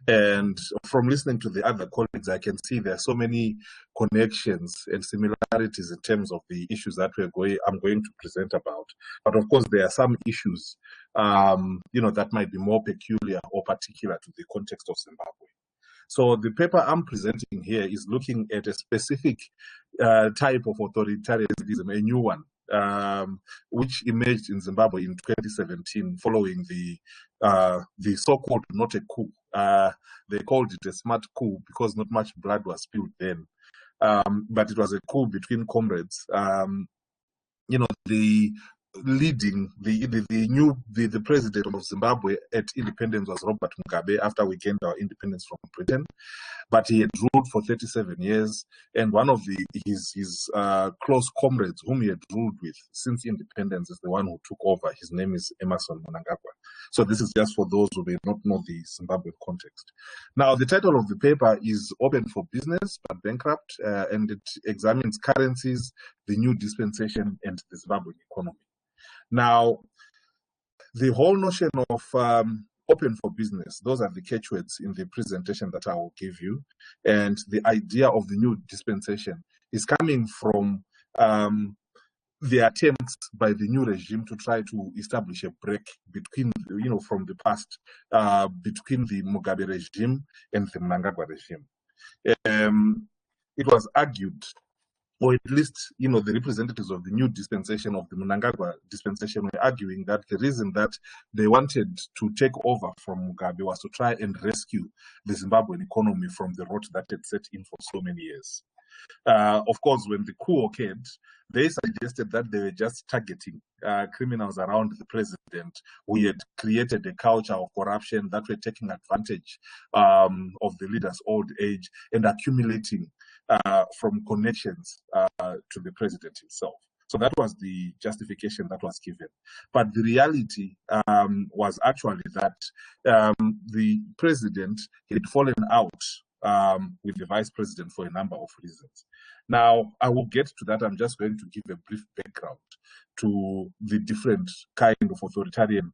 And from listening to the other colleagues, I can see there are so many connections and similarities in terms of the issues that I'm going to present about. But of course, there are some issues that might be more peculiar or particular to the context of Zimbabwe. So the paper I'm presenting here is looking at a specific type of authoritarianism, a new one, which emerged in Zimbabwe in 2017 following the so-called not a coup. They called it a smart coup because not much blood was spilled then. But it was a coup between comrades. The president of Zimbabwe at independence was Robert Mugabe after we gained our independence from Britain, but he had ruled for 37 years, and one of his close comrades whom he had ruled with since independence is the one who took over. His name is Emmerson Mnangagwa. So this is just for those who may not know the Zimbabwe context. Now, the title of the paper is Open for Business but Bankrupt, and it examines currencies, the new dispensation, and the Zimbabwean economy. Now, the whole notion of open for business, those are the catchwords in the presentation that I will give you. And the idea of the new dispensation is coming from the attempts by the new regime to try to establish a break between, from the past, between the Mugabe regime and the Mnangagwa regime. it was argued, or at least, the representatives of the new dispensation, of the Mnangagwa dispensation, were arguing that the reason that they wanted to take over from Mugabe was to try and rescue the Zimbabwean economy from the rot that had set in for so many years. Of course, when the coup occurred, they suggested that they were just targeting criminals around the president who had created a culture of corruption, that were taking advantage of the leader's old age and accumulating from connections to the president himself. So that was the justification that was given. But the reality was actually that the president had fallen out with the vice president for a number of reasons. Now, I will get to that. I'm just going to give a brief background to the different kind of authoritarian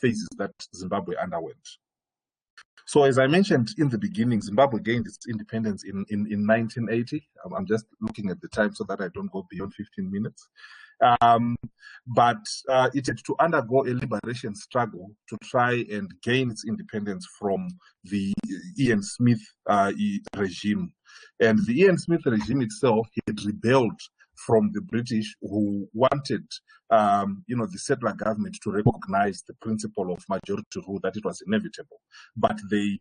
phases that Zimbabwe underwent. So, as I mentioned in the beginning, Zimbabwe gained its independence in 1980. I'm just looking at the time so that I don't go beyond 15 minutes. But it had to undergo a liberation struggle to try and gain its independence from the Ian Smith regime. And the Ian Smith regime itself had rebelled from the British, who wanted, the settler government to recognize the principle of majority rule, that it was inevitable. But they,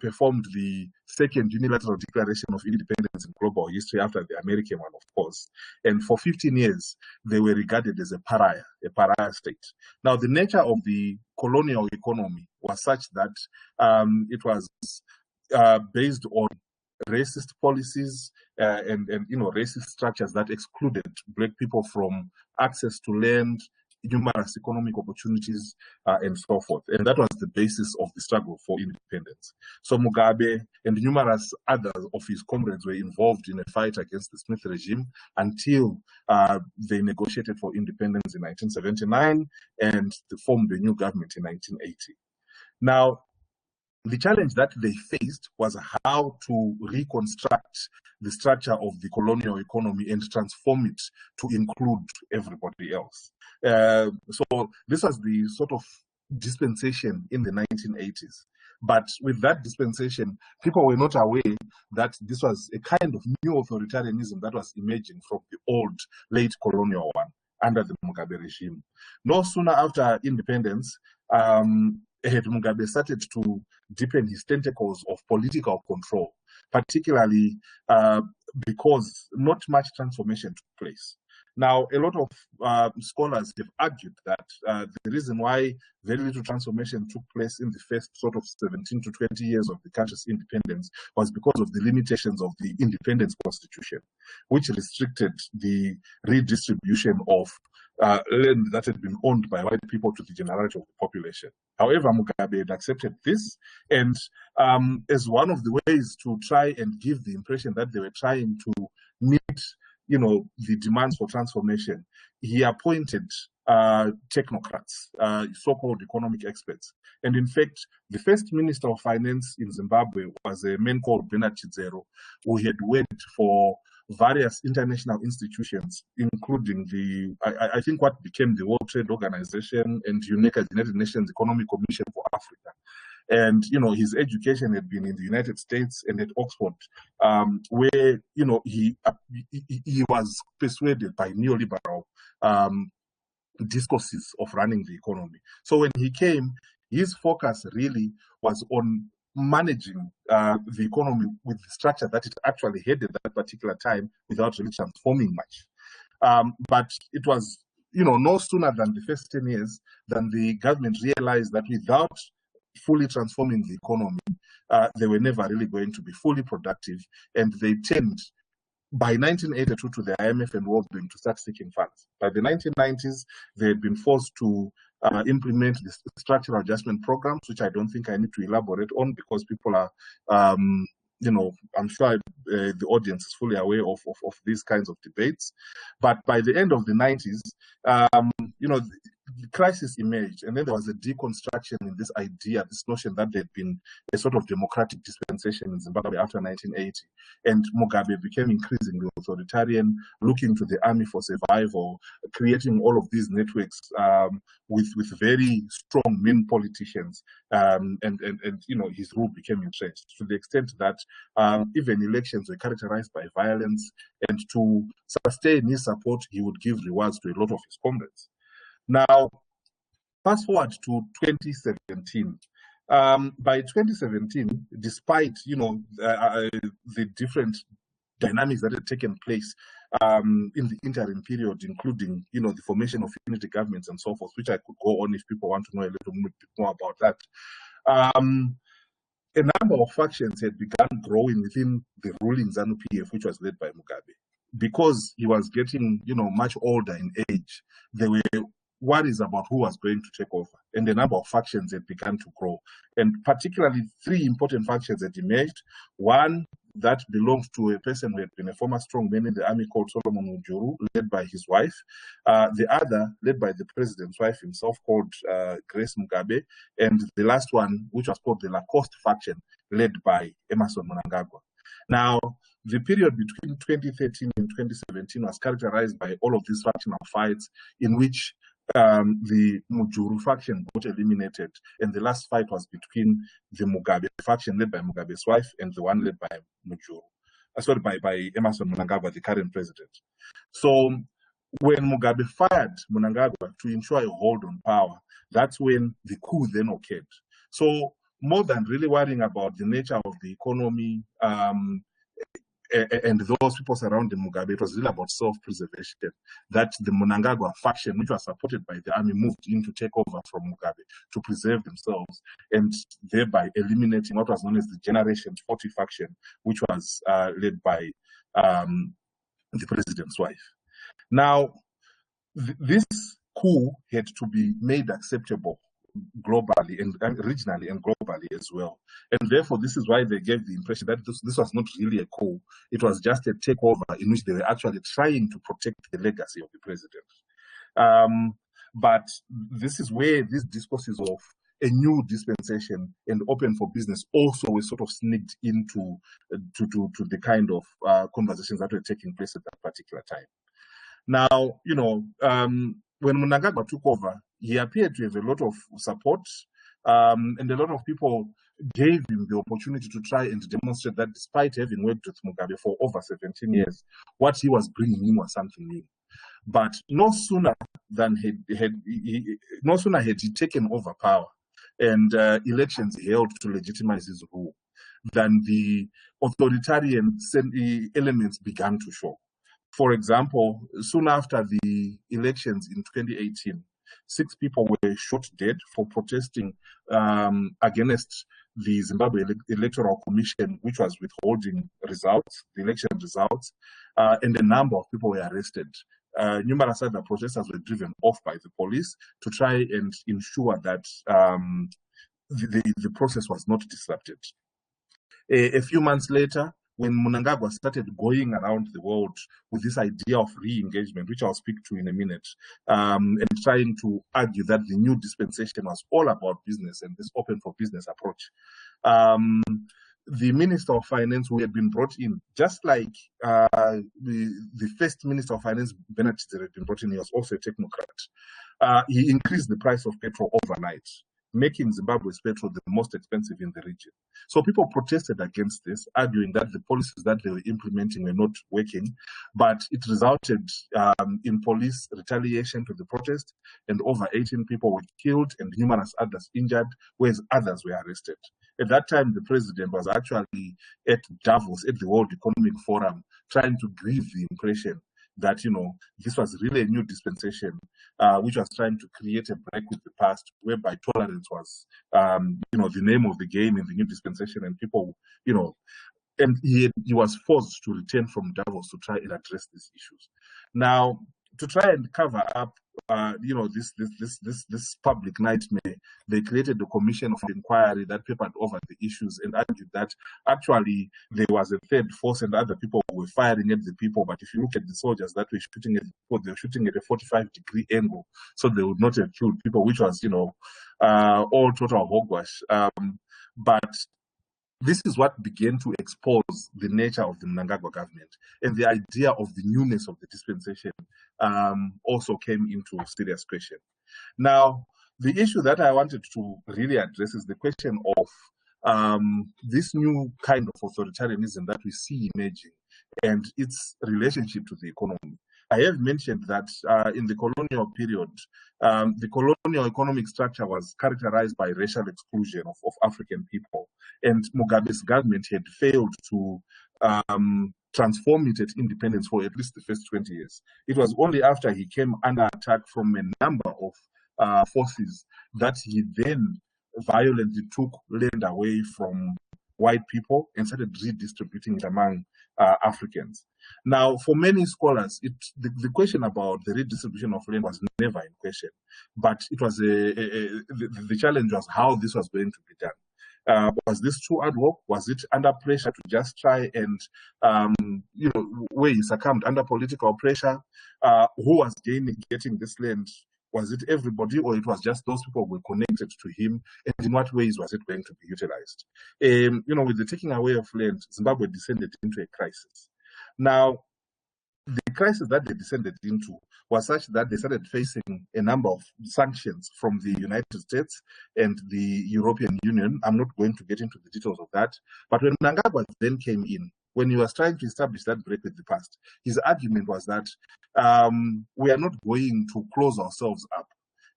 performed the second unilateral declaration of independence in global history after the American one, of course. And for 15 years, they were regarded as a pariah state. Now, the nature of the colonial economy was such that it was based on racist policies and racist structures that excluded Black people from access to land, numerous economic opportunities, and so forth. And that was the basis of the struggle for independence. So Mugabe and numerous others of his comrades were involved in a fight against the Smith regime until they negotiated for independence in 1979 and they formed a new government in 1980. Now, the challenge that they faced was how to reconstruct the structure of the colonial economy and transform it to include everybody else. So this was the sort of dispensation in the 1980s. But with that dispensation, people were not aware that this was a kind of new authoritarianism that was emerging from the old late colonial one under the Mugabe regime. No sooner after independence, Mugabe started to deepen his tentacles of political control, particularly because not much transformation took place. Now, a lot of scholars have argued that the reason why very little transformation took place in the first sort of 17 to 20 years of the country's independence was because of the limitations of the independence constitution, which restricted the redistribution of land that had been owned by white people to the generality of the population. However, Mugabe had accepted this, and as one of the ways to try and give the impression that they were trying to meet the demands for transformation, he appointed technocrats, so-called economic experts. And in fact, the first minister of finance in Zimbabwe was a man called Bernard Chidzero, who had worked for various international institutions, including I think what became the World Trade Organization and UNECA, the United Nations Economic Commission for Africa. And, his education had been in the United States and at Oxford, where, he was persuaded by neoliberal discourses of running the economy. So when he came, his focus really was on managing the economy with the structure that it actually had at that particular time without really transforming much. But it was, no sooner than the first 10 years than the government realized that without fully transforming the economy, they were never really going to be fully productive, and they turned by 1982 to the IMF and World Bank to start seeking funds. By the 1990s, they had been forced to implement the structural adjustment programs, which I don't think I need to elaborate on because people are, I'm sure the audience is fully aware of these kinds of debates. But by the end of the 90s, the crisis emerged, and then there was a deconstruction in this idea, this notion that there had been a sort of democratic dispensation in Zimbabwe after 1980. And Mugabe became increasingly authoritarian, looking to the army for survival, creating all of these networks with very strong men politicians, and his rule became entrenched to the extent that even elections were characterized by violence, and to sustain his support, he would give rewards to a lot of his comrades. Now, fast forward to 2017. By 2017, despite the different dynamics that had taken place in the interim period, including the formation of unity governments and so forth, which I could go on if people want to know a little bit more about that. A number of factions had begun growing within the ruling ZANU-PF, which was led by Mugabe. Because he was getting, much older in age, there were worries about who was going to take over, and the number of factions had begun to grow. And particularly 3 important factions had emerged. One that belongs to a person who had been a former strongman in the army called Solomon Mujuru, led by his wife. The other, led by the president's wife himself, called Grace Mugabe. And the last one, which was called the Lacoste faction, led by Emerson Mnangagwa. Now, the period between 2013 and 2017 was characterized by all of these factional fights in which the Mujuru faction got eliminated, and the last fight was between the Mugabe faction led by Mugabe's wife and the one led by by Emerson Mnangagwa, the current president. So when Mugabe fired Mnangagwa to ensure a hold on power, that's when the coup then occurred. So more than really worrying about the nature of the economy and those people surrounding Mugabe, it was really about self-preservation, that the Mnangagwa faction, which was supported by the army, moved in to take over from Mugabe to preserve themselves, and thereby eliminating what was known as the Generation 40 faction, which was led by the president's wife. Now, this coup had to be made acceptable globally and regionally and globally as well. And therefore, this is why they gave the impression that this was not really a coup. It was just a takeover in which they were actually trying to protect the legacy of the president. But this is where these discourses of a new dispensation and open for business also were sort of sneaked into to the kind of conversations that were taking place at that particular time. Now, when Mnangagwa took over, he appeared to have a lot of support, and a lot of people gave him the opportunity to try and demonstrate that despite having worked with Mugabe for over 17 years, what he was bringing in was something new. But no sooner had he taken over power and elections held to legitimize his rule, than the authoritarian elements began to show. For example, soon after the elections in 2018, 6 people were shot dead for protesting against the Zimbabwe Electoral Commission, which was withholding results, the election results, and a number of people were arrested. Numerous other protesters were driven off by the police to try and ensure that the process was not disrupted. A few months later, when Mnangagwa started going around the world with this idea of re-engagement, which I'll speak to in a minute, and trying to argue that the new dispensation was all about business and this open for business approach, the Minister of Finance, who had been brought in, just like the first Minister of Finance, Bernard Chidzere, had been brought in, he was also a technocrat. He increased the price of petrol overnight, making Zimbabwe's petrol the most expensive in the region. So people protested against this, arguing that the policies that they were implementing were not working, but it resulted in police retaliation to the protest, and over 18 people were killed and numerous others injured, whereas others were arrested. At that time, the president was actually at Davos, at the World Economic Forum, trying to give the impression that, this was really a new dispensation, which was trying to create a break with the past, whereby tolerance was, the name of the game in the new dispensation, and people, and he was forced to return from Davos to try and address these issues. Now, to try and cover up this public nightmare, they created the commission of inquiry that papered over the issues and argued that actually there was a third force and other people were firing at the people. But if you look at the soldiers that were shooting at the people, they were shooting at a 45-degree angle, so they would not have killed people, which was, all total hogwash. But this is what began to expose the nature of the Mnangagwa government, and the idea of the newness of the dispensation also came into serious question. Now, the issue that I wanted to really address is the question of this new kind of authoritarianism that we see emerging and its relationship to the economy. I have mentioned that in the colonial period, the colonial economic structure was characterized by racial exclusion of African people, and Mugabe's government had failed to transform it at independence for at least the first 20 years. It was only after he came under attack from a number of forces that he then violently took land away from white people and started redistributing it among Africans. Now, for many scholars, the question about the redistribution of land was never in question, but it was the challenge was how this was going to be done. Was this too ad hoc? Was it under pressure to just try and, where he succumbed under political pressure? Who was getting this land? Was it everybody, or it was just those people who were connected to him? And in what ways was it going to be utilized? With the taking away of land, Zimbabwe descended into a crisis. Now, the crisis that they descended into was such that they started facing a number of sanctions from the United States and the European Union. I'm not going to get into the details of that. But when Mnangagwa then came in, when he was trying to establish that break with the past, his argument was that we are not going to close ourselves up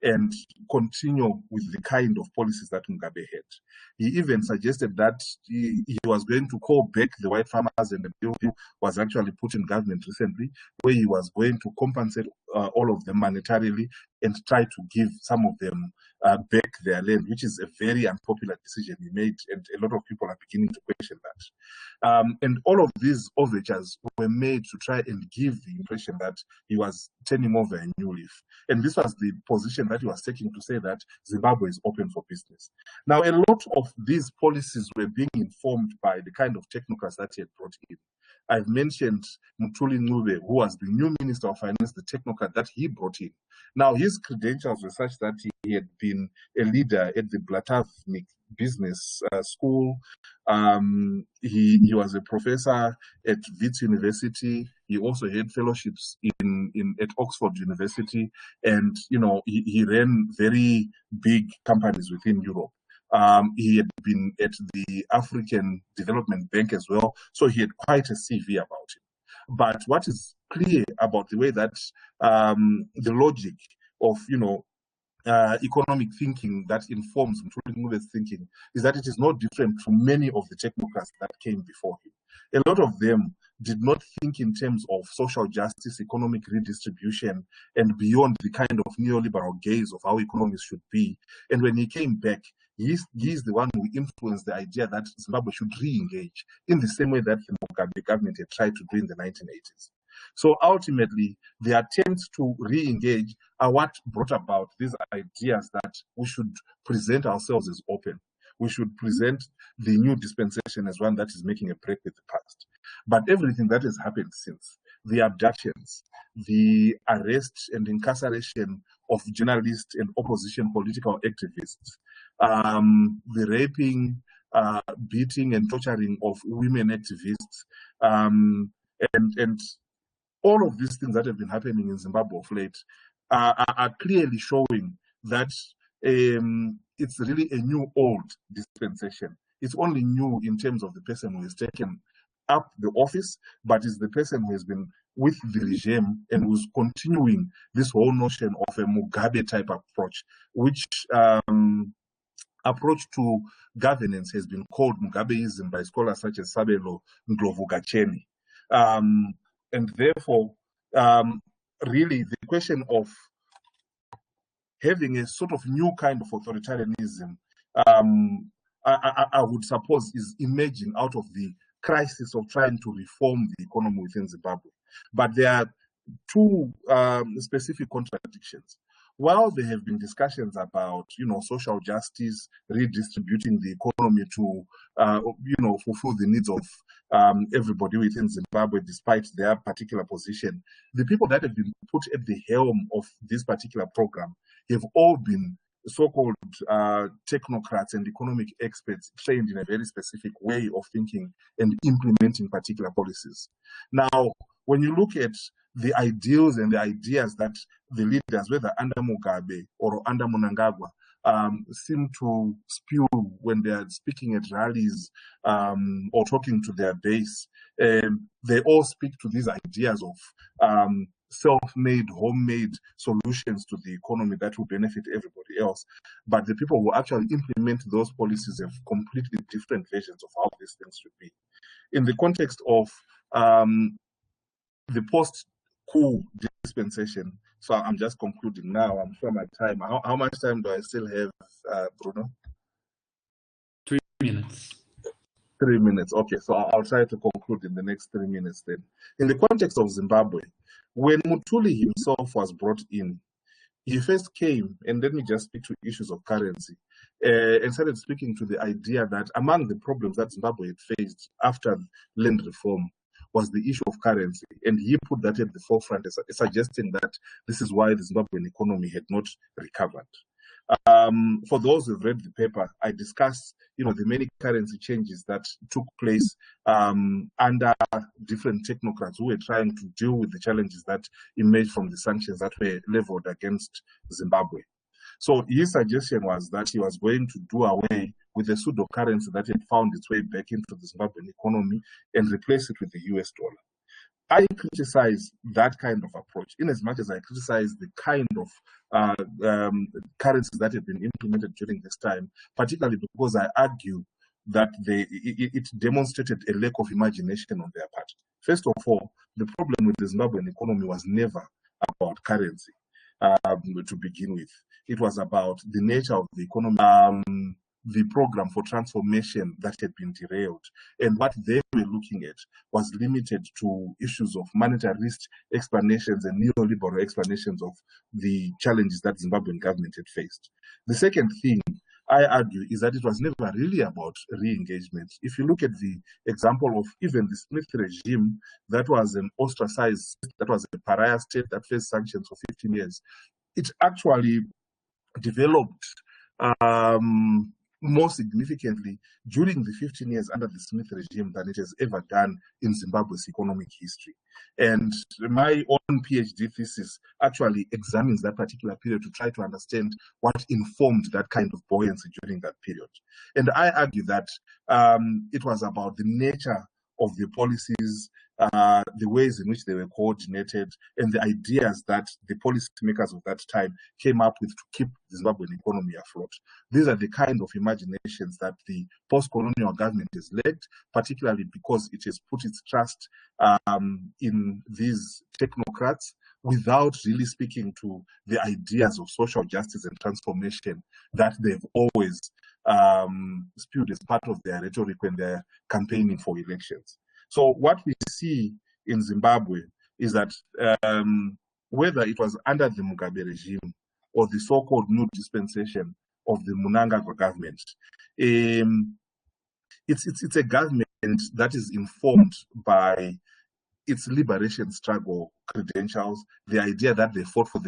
and continue with the kind of policies that Mugabe had. He even suggested that he was going to call back the white farmers, and the bill was actually put in government recently, where he was going to compensate all of them monetarily and try to give some of them back their land, which is a very unpopular decision he made, and a lot of people are beginning to question that. And all of these overtures were made to try and give the impression that he was turning over a new leaf. And this was the position that he was taking to say that Zimbabwe is open for business. Now, a lot of these policies were being informed by the kind of technocrats that he had brought in. I've mentioned Mutuli Ncube, who was the new Minister of Finance, the technocrat that he brought in. Now, his credentials were such that he had been a leader at the Blatavnik Business School. He was a professor at Wits University. He also had fellowships at Oxford University, and he ran very big companies within Europe. He had been at the African Development Bank as well, so he had quite a CV about him. But what is clear about the way that the logic of economic thinking that informs Mutuli thinking is that it is not different from many of the technocrats that came before him. A lot of them did not think in terms of social justice, economic redistribution, and beyond the kind of neoliberal gaze of how economies should be. And when he came back, he's the one who influenced the idea that Zimbabwe should re-engage in the same way that the Mugabe government had tried to do in the 1980s. So ultimately, the attempts to re-engage are what brought about these ideas that we should present ourselves as open. We should present the new dispensation as one that is making a break with the past. But everything that has happened since, the abductions, the arrest and incarceration of journalists and opposition political activists, the raping, beating and torturing of women activists, and all of these things that have been happening in Zimbabwe of late are clearly showing that it's really a new old dispensation. It's only new in terms of the person who has taken up the office, but it's the person who has been with the regime and who's continuing this whole notion of a Mugabe type approach, which approach to governance has been called Mugabeism by scholars such as Sabelo Ndlovugacheni. And therefore, really the question of having a sort of new kind of authoritarianism, I would suppose, is emerging out of the crisis of trying to reform the economy within Zimbabwe. But there are two specific contradictions. While there have been discussions about, social justice, redistributing the economy to, fulfill the needs of everybody within Zimbabwe, despite their particular position, the people that have been put at the helm of this particular program have all been so-called technocrats and economic experts trained in a very specific way of thinking and implementing particular policies. Now, when you look at the ideals and the ideas that the leaders, whether under Mugabe or under Mnangagwa, seem to spew when they are speaking at rallies or talking to their base, they all speak to these ideas of self-made, homemade solutions to the economy that will benefit everybody else. But the people who actually implement those policies have completely different versions of how these things should be. In the context of the post-coup dispensation, so I'm just concluding now, I'm sure my time, how much time do I still have, Bruno? 3 minutes. 3 minutes, okay, so I'll try to conclude in the next 3 minutes then. In the context of Zimbabwe, when Mutuli himself was brought in, he first came, and let me just speak to issues of currency, and started speaking to the idea that among the problems that Zimbabwe had faced after land reform was the issue of currency. And he put that at the forefront, suggesting that this is why the Zimbabwean economy had not recovered. For those who've read the paper, I discussed, the many currency changes that took place under different technocrats who were trying to deal with the challenges that emerged from the sanctions that were leveled against Zimbabwe. So his suggestion was that he was going to do away with the pseudo currency that had found its way back into the Zimbabwean economy and replace it with the US dollar. I criticize that kind of approach, in as much as I criticize the kind of currencies that have been implemented during this time, particularly because I argue that it demonstrated a lack of imagination on their part. First of all, the problem with the Zimbabwean economy was never about currency to begin with. It was about the nature of the economy, the program for transformation that had been derailed. And what they were looking at was limited to issues of monetarist explanations and neoliberal explanations of the challenges that the Zimbabwean government had faced. The second thing I argue is that it was never really about re-engagement. If you look at the example of even the Smith regime, that was an ostracized, that was a pariah state that faced sanctions for 15 years, it actually developed more significantly during the 15 years under the Smith regime than it has ever done in Zimbabwe's economic history. And my own PhD thesis actually examines that particular period to try to understand what informed that kind of buoyancy during that period. And I argue that it was about the nature of the policies, the ways in which they were coordinated, and the ideas that the policymakers of that time came up with to keep the Zimbabwean economy afloat. These are the kind of imaginations that the post-colonial government has lacked, particularly because it has put its trust in these technocrats without really speaking to the ideas of social justice and transformation that they've always spewed as part of their rhetoric when they're campaigning for elections. So what we see in Zimbabwe is that whether it was under the Mugabe regime or the so-called new dispensation of the Mnangagwa government, it's a government that is informed by its liberation struggle credentials, the idea that they fought for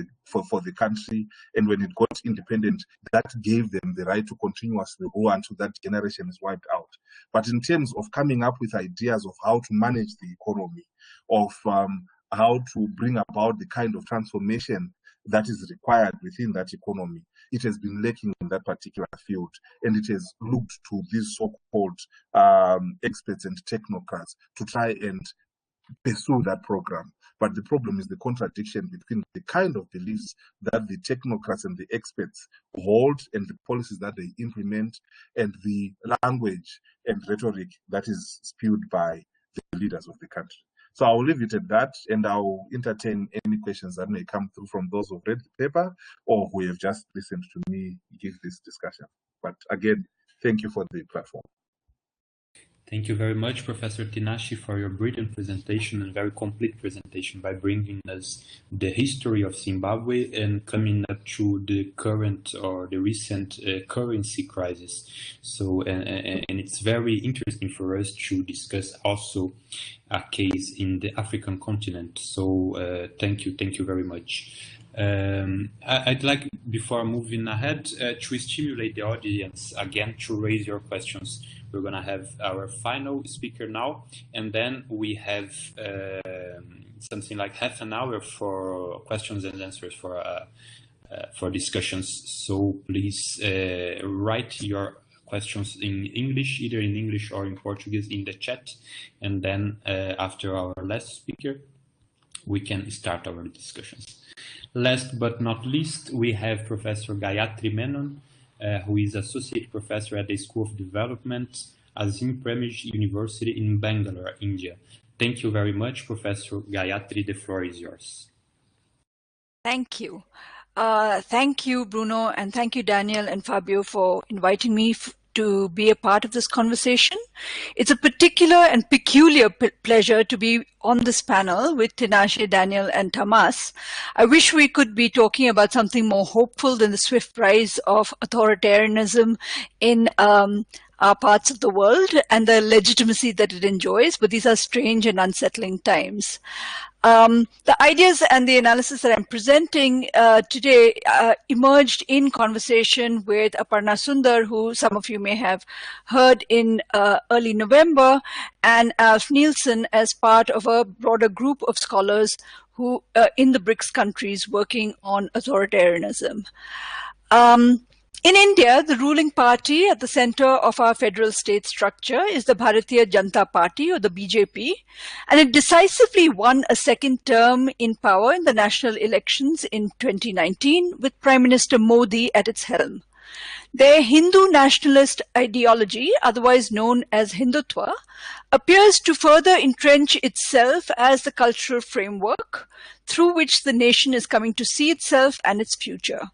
the country, and when it got independent, that gave them the right to continuously rule until that generation is wiped out. But in terms of coming up with ideas of how to manage the economy, of how to bring about the kind of transformation that is required within that economy, it has been lacking in that particular field, and it has looked to these so-called experts and technocrats to try and pursue that program. But the problem is the contradiction between the kind of beliefs that the technocrats and the experts hold and the policies that they implement, and the language and rhetoric that is spewed by the leaders of the country. So I'll leave it at that, and I'll entertain any questions that may come through from those who've read the paper or who have just listened to me give this discussion. But again, thank you for the platform. Thank you very much, Professor Tinashe, for your brilliant presentation and very complete presentation by bringing us the history of Zimbabwe and coming up to the current or the recent currency crisis. So, and it's very interesting for us to discuss also a case in the African continent. So, thank you very much. I'd like, before moving ahead, to stimulate the audience again to raise your questions. We're going to have our final speaker now, and then we have something like half an hour for questions and answers for discussions. So please write your questions in English, either in English or in Portuguese, in the chat, and then after our last speaker, we can start our discussions. Last but not least, we have Professor Gayatri Menon, who is Associate Professor at the School of Development, Azim Premji University in Bangalore, India. Thank you very much, Professor Gayatri. The floor is yours. Thank you. Thank you, Bruno, and thank you, Daniel and Fabio, for inviting me to be a part of this conversation. It's a particular and peculiar pleasure to be on this panel with Tinashe, Daniel, and Tamas. I wish we could be talking about something more hopeful than the swift rise of authoritarianism in our parts of the world and the legitimacy that it enjoys, but these are strange and unsettling times. The ideas and the analysis that I'm presenting today emerged in conversation with Aparna Sundar, who some of you may have heard in early November, and Alf Nielsen as part of a broader group of scholars who in the BRICS countries working on authoritarianism. In India, the ruling party at the center of our federal state structure is the Bharatiya Janata Party, or the BJP, and it decisively won a second term in power in the national elections in 2019 with Prime Minister Modi at its helm. Their Hindu nationalist ideology, otherwise known as Hindutva, appears to further entrench itself as the cultural framework through which the nation is coming to see itself and its future.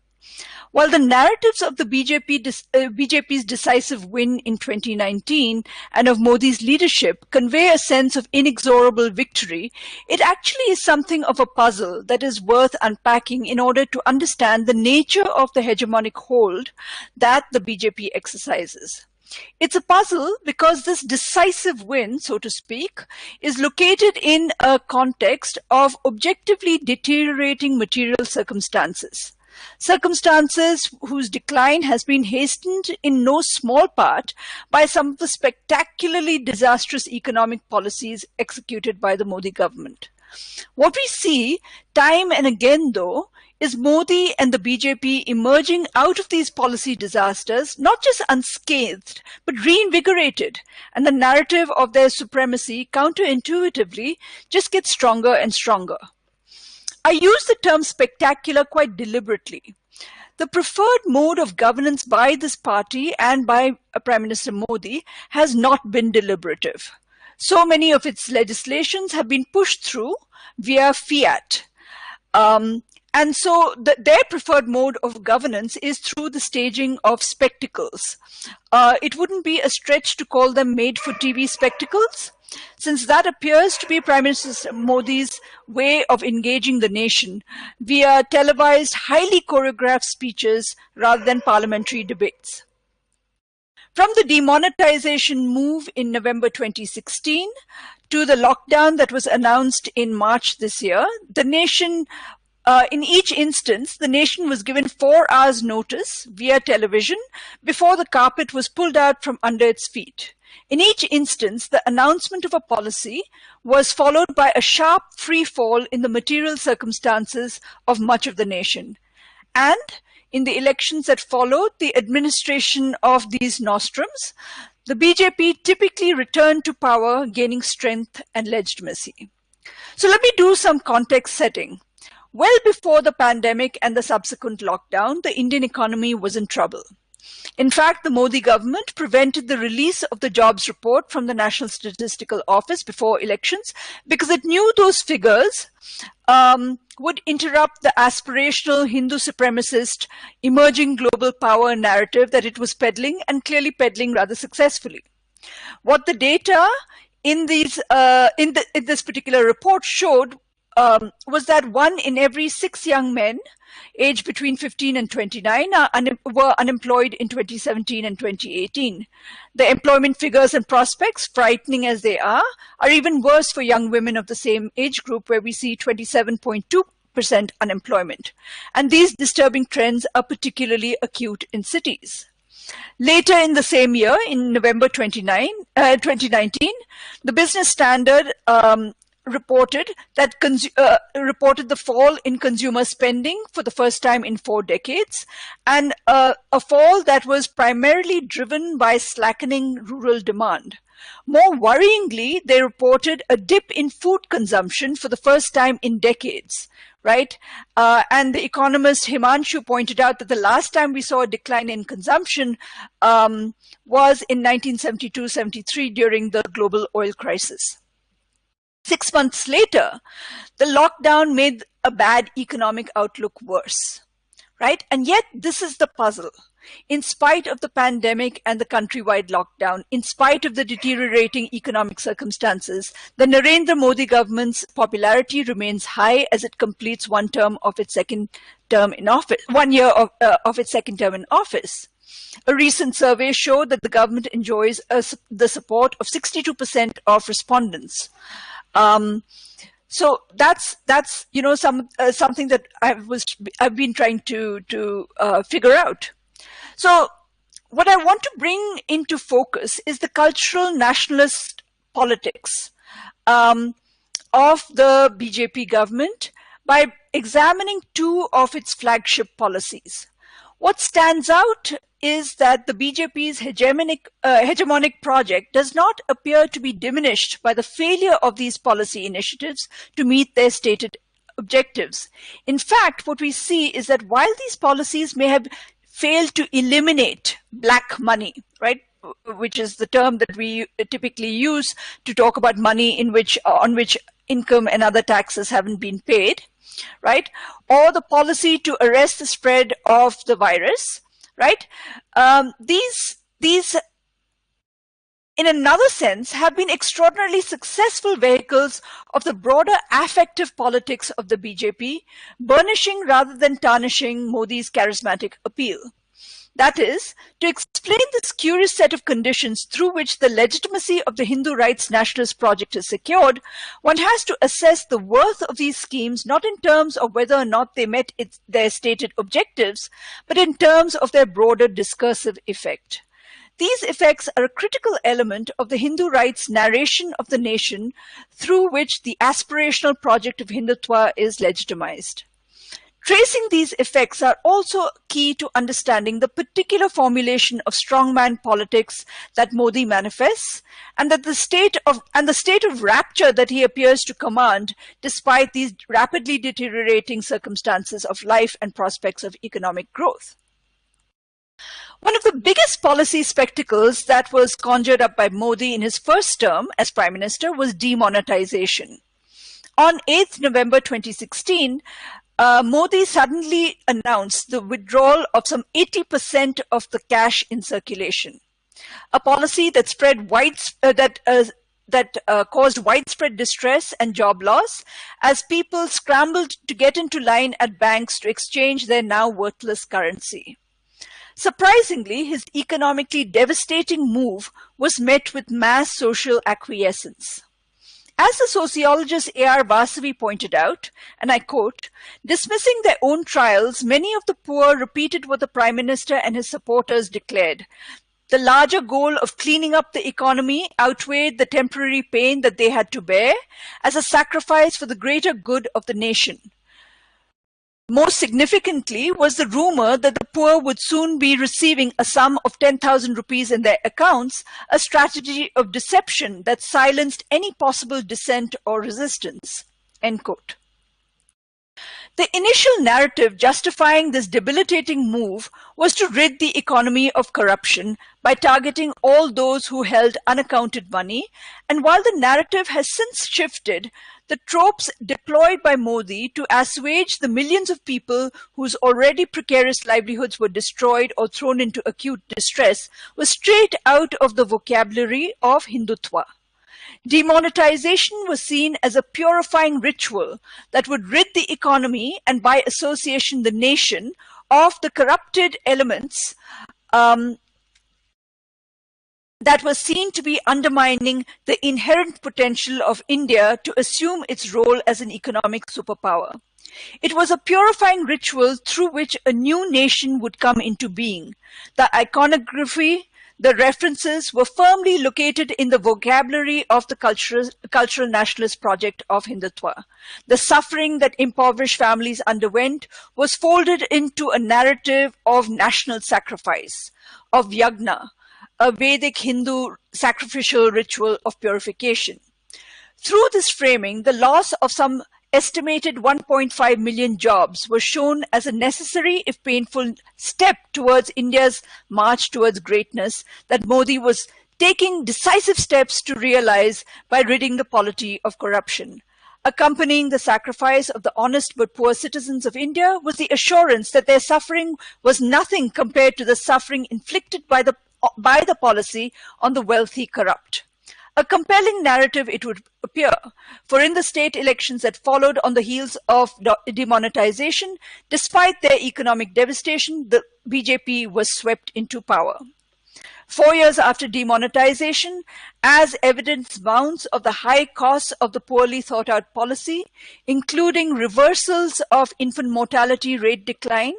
While the narratives of the BJP's decisive win in 2019 and of Modi's leadership convey a sense of inexorable victory, it actually is something of a puzzle that is worth unpacking in order to understand the nature of the hegemonic hold that the BJP exercises. It's a puzzle because this decisive win, so to speak, is located in a context of objectively deteriorating material circumstances. Circumstances whose decline has been hastened in no small part by some of the spectacularly disastrous economic policies executed by the Modi government. What we see time and again, though, is Modi and the BJP emerging out of these policy disasters, not just unscathed, but reinvigorated, and the narrative of their supremacy counterintuitively just gets stronger and stronger. I use the term spectacular quite deliberately. The preferred mode of governance by this party and by Prime Minister Modi has not been deliberative. So many of its legislations have been pushed through via fiat. And so their preferred mode of governance is through the staging of spectacles. It wouldn't be a stretch to call them made-for-TV spectacles, since that appears to be Prime Minister Modi's way of engaging the nation via televised, highly choreographed speeches rather than parliamentary debates. From the demonetization move in November 2016 to the lockdown that was announced in March this year, the nation in each instance, the nation was given 4 hours notice via television before the carpet was pulled out from under its feet. In each instance, the announcement of a policy was followed by a sharp free fall in the material circumstances of much of the nation. And in the elections that followed the administration of these nostrums, the BJP typically returned to power, gaining strength and legitimacy. So let me do some context setting. Well before the pandemic and the subsequent lockdown, the Indian economy was in trouble. In fact, the Modi government prevented the release of the jobs report from the National Statistical Office before elections because it knew those figures would interrupt the aspirational Hindu supremacist emerging global power narrative that it was peddling, and clearly peddling rather successfully. What the data in these in this particular report showed was that 1 in every 6 young men aged between 15 and 29 were unemployed in 2017 and 2018. The employment figures and prospects, frightening as they are even worse for young women of the same age group, where we see 27.2% unemployment. And these disturbing trends are particularly acute in cities. Later in the same year, in November 2019, the Business Standard reported the fall in consumer spending for the first time in 4 decades, and a fall that was primarily driven by slackening rural demand. More worryingly, they reported a dip in food consumption for the first time in decades. Right? And the economist Himanshu pointed out that the last time we saw a decline in consumption was in 1972-73 during the global oil crisis. 6 months later, the lockdown made a bad economic outlook worse. Right? And yet this is the puzzle. In spite of the pandemic and the countrywide lockdown, in spite of the deteriorating economic circumstances, the Narendra Modi government's popularity remains high as it completes 1 term of its second term in office, 1 year of its second term in office. A recent survey showed that the government enjoys the support of 62% of respondents. So that's something that I've been trying to figure out. So what I want to bring into focus is the cultural nationalist politics of the BJP government by examining 2 of its flagship policies. What stands out is that the BJP's hegemonic project does not appear to be diminished by the failure of these policy initiatives to meet their stated objectives. In fact, what we see is that while these policies may have failed to eliminate black money, right, which is the term that we typically use to talk about money on which income and other taxes haven't been paid, right, or the policy to arrest the spread of the virus, right, these in another sense have been extraordinarily successful vehicles of the broader affective politics of the BJP, burnishing rather than tarnishing Modi's charismatic appeal. That is, to explain this curious set of conditions through which the legitimacy of the Hindu rights nationalist project is secured, one has to assess the worth of these schemes not in terms of whether or not they met their stated objectives, but in terms of their broader discursive effect. These effects are a critical element of the Hindu rights narration of the nation through which the aspirational project of Hindutva is legitimized. Tracing these effects are also key to understanding the particular formulation of strongman politics that Modi manifests, and the state of rapture that he appears to command despite these rapidly deteriorating circumstances of life and prospects of economic growth. One of the biggest policy spectacles that was conjured up by Modi in his first term as Prime Minister was demonetization. On 8th November 2016, Modi suddenly announced the withdrawal of some 80% of the cash in circulation, a policy that caused widespread distress and job loss as people scrambled to get into line at banks to exchange their now worthless currency. Surprisingly, his economically devastating move was met with mass social acquiescence. As the sociologist A.R. Vasavi pointed out, and I quote, "Dismissing their own trials, many of the poor repeated what the Prime Minister and his supporters declared. The larger goal of cleaning up the economy outweighed the temporary pain that they had to bear as a sacrifice for the greater good of the nation. Most significantly was the rumor that the poor would soon be receiving a sum of 10,000 rupees in their accounts, a strategy of deception that silenced any possible dissent or resistance." End quote. The initial narrative justifying this debilitating move was to rid the economy of corruption by targeting all those who held unaccounted money, and while the narrative has since shifted, the tropes deployed by Modi to assuage the millions of people whose already precarious livelihoods were destroyed or thrown into acute distress were straight out of the vocabulary of Hindutva. Demonetization was seen as a purifying ritual that would rid the economy and by association the nation of the corrupted elements that was seen to be undermining the inherent potential of India to assume its role as an economic superpower. It was a purifying ritual through which a new nation would come into being. The iconography, the references were firmly located in the vocabulary of the cultural nationalist project of Hindutva. The suffering that impoverished families underwent was folded into a narrative of national sacrifice, of yagna, a Vedic Hindu sacrificial ritual of purification. Through this framing, the loss of some estimated 1.5 million jobs was shown as a necessary, if painful, step towards India's march towards greatness that Modi was taking decisive steps to realize by ridding the polity of corruption. Accompanying the sacrifice of the honest but poor citizens of India was the assurance that their suffering was nothing compared to the suffering inflicted by the policy on the wealthy corrupt. A compelling narrative it would appear, for in the state elections that followed on the heels of demonetization, despite their economic devastation, the BJP was swept into power. 4 years after demonetization, as evidence mounts of the high costs of the poorly thought out policy, including reversals of infant mortality rate decline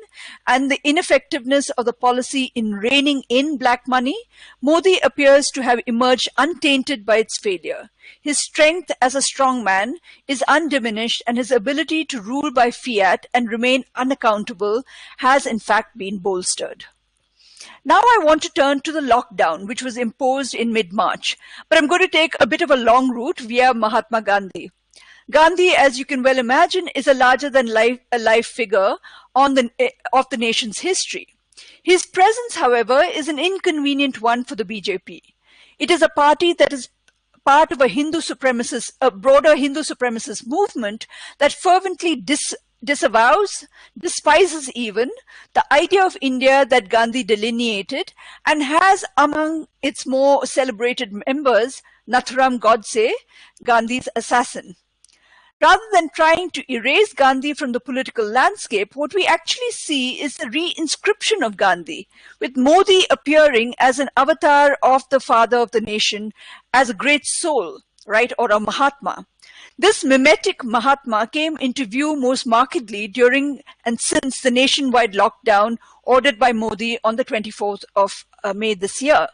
and the ineffectiveness of the policy in reining in black money, Modi appears to have emerged untainted by its failure. His strength as a strong man is undiminished, and his ability to rule by fiat and remain unaccountable has in fact been bolstered. Now I want to turn to the lockdown, which was imposed in mid-March, but I'm going to take a bit of a long route via Mahatma Gandhi. Gandhi, as you can well imagine, is a larger-than-life figure of the nation's history. His presence, however, is an inconvenient one for the BJP. It is a party that is part of a broader Hindu supremacist movement that fervently disavows, despises even, the idea of India that Gandhi delineated and has among its more celebrated members Nathuram Godse, Gandhi's assassin. Rather than trying to erase Gandhi from the political landscape, what we actually see is the re-inscription of Gandhi, with Modi appearing as an avatar of the father of the nation, as a great soul, right, or a Mahatma. This mimetic Mahatma came into view most markedly during and since the nationwide lockdown ordered by Modi on the 24th of May this year.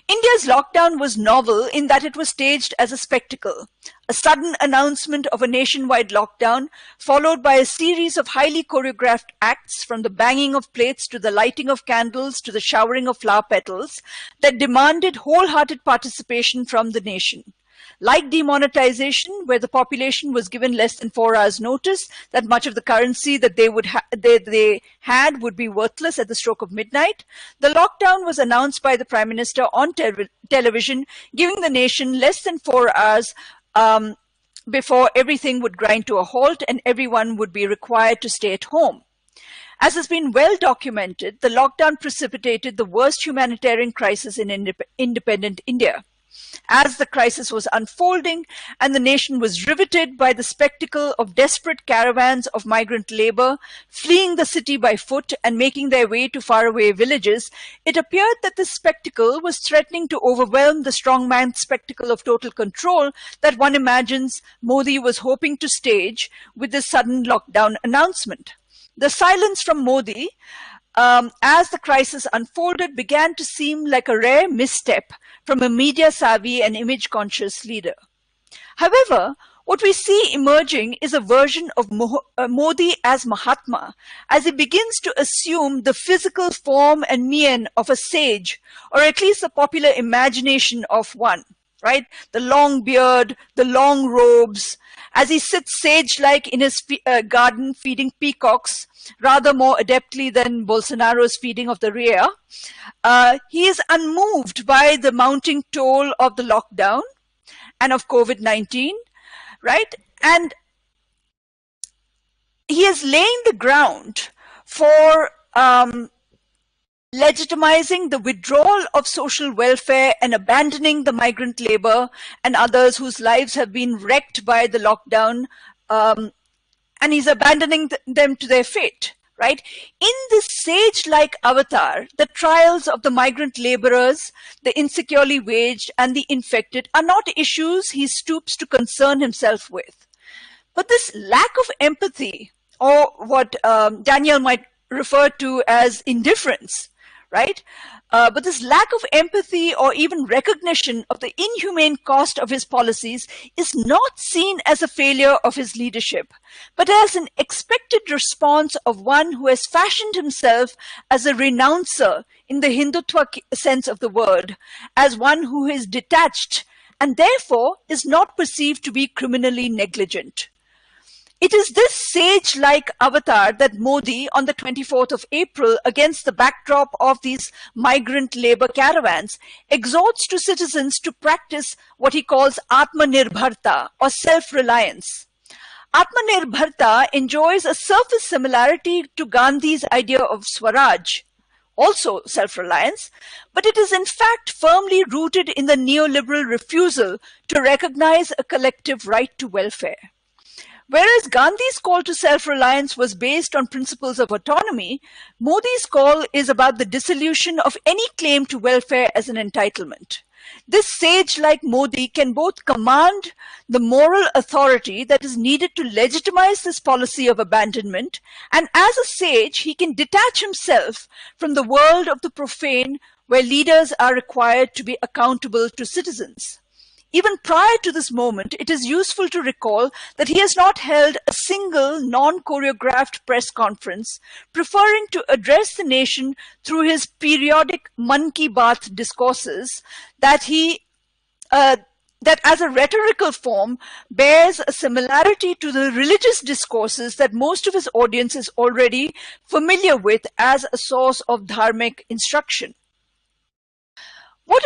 India's lockdown was novel in that it was staged as a spectacle. A sudden announcement of a nationwide lockdown, followed by a series of highly choreographed acts, from the banging of plates to the lighting of candles to the showering of flower petals, that demanded wholehearted participation from the nation. Like demonetization, where the population was given less than 4 hours notice that much of the currency that they had would be worthless at the stroke of midnight, the lockdown was announced by the Prime Minister on television, giving the nation less than 4 hours before everything would grind to a halt and everyone would be required to stay at home. As has been well documented, the lockdown precipitated the worst humanitarian crisis in independent India. As the crisis was unfolding and the nation was riveted by the spectacle of desperate caravans of migrant labor fleeing the city by foot and making their way to faraway villages, it appeared that this spectacle was threatening to overwhelm the strongman spectacle of total control that one imagines Modi was hoping to stage with this sudden lockdown announcement. The silence from Modi as the crisis unfolded began to seem like a rare misstep from a media-savvy and image-conscious leader. However, what we see emerging is a version of Modi as Mahatma, as he begins to assume the physical form and mien of a sage, or at least the popular imagination of one, right? The long beard, the long robes, as he sits sage-like in his garden feeding peacocks, rather more adeptly than Bolsonaro's feeding of the rhea. He is unmoved by the mounting toll of the lockdown and of COVID-19, right? And he is laying the ground for legitimizing the withdrawal of social welfare and abandoning the migrant labor and others whose lives have been wrecked by the lockdown, and he's abandoning them to their fate, right? In this sage-like avatar, the trials of the migrant laborers, the insecurely waged and the infected are not issues he stoops to concern himself with. But this lack of empathy, or what Daniel might refer to as indifference, right? But this lack of empathy or even recognition of the inhumane cost of his policies is not seen as a failure of his leadership, but as an expected response of one who has fashioned himself as a renouncer in the Hindutva sense of the word, as one who is detached and therefore is not perceived to be criminally negligent. It is this sage-like avatar that Modi, on the 24th of April, against the backdrop of these migrant labor caravans, exhorts to citizens to practice what he calls Atmanirbharta, or self-reliance. Atmanirbharta enjoys a surface similarity to Gandhi's idea of Swaraj, also self-reliance, but it is in fact firmly rooted in the neoliberal refusal to recognize a collective right to welfare. Whereas Gandhi's call to self-reliance was based on principles of autonomy, Modi's call is about the dissolution of any claim to welfare as an entitlement. This sage like Modi can both command the moral authority that is needed to legitimize this policy of abandonment, and as a sage, he can detach himself from the world of the profane where leaders are required to be accountable to citizens. Even prior to this moment, it is useful to recall that he has not held a single non-choreographed press conference, preferring to address the nation through his periodic Man Ki Baat discourses that as a rhetorical form bears a similarity to the religious discourses that most of his audience is already familiar with as a source of dharmic instruction. What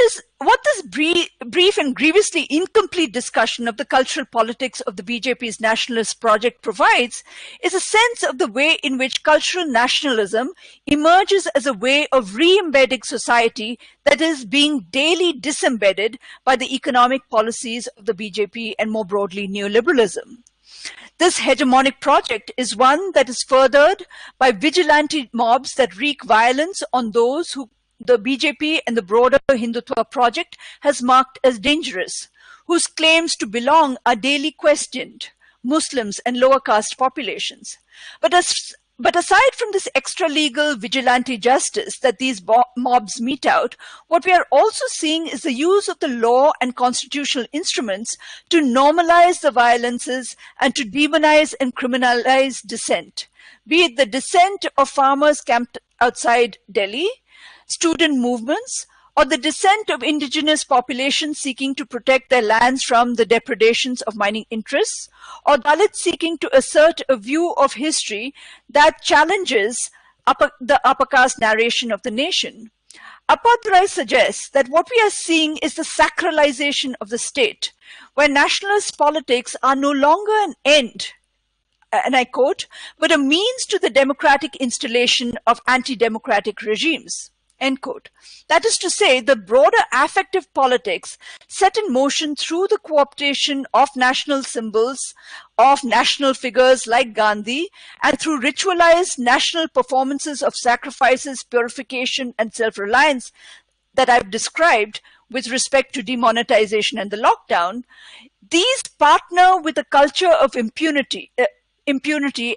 this brief and grievously incomplete discussion of the cultural politics of the BJP's nationalist project provides is a sense of the way in which cultural nationalism emerges as a way of re-embedding society that is being daily disembedded by the economic policies of the BJP and more broadly neoliberalism. This hegemonic project is one that is furthered by vigilante mobs that wreak violence on those who the BJP and the broader Hindutva project has marked as dangerous, whose claims to belong are daily questioned, Muslims and lower caste populations. But aside from this extra-legal vigilante justice that these mobs mete out, what we are also seeing is the use of the law and constitutional instruments to normalize the violences and to demonize and criminalize dissent, be it the dissent of farmers camped outside Delhi, student movements, or the dissent of indigenous populations seeking to protect their lands from the depredations of mining interests, or Dalits seeking to assert a view of history that challenges the upper caste narration of the nation. Appadrai suggests that what we are seeing is the sacralization of the state, where nationalist politics are no longer an end, and I quote, but a means to the democratic installation of anti-democratic regimes. End quote. That is to say, the broader affective politics set in motion through the co-optation of national symbols, of national figures like Gandhi, and through ritualized national performances of sacrifices, purification, and self-reliance that I've described with respect to demonetization and the lockdown, these partner with a culture of impunity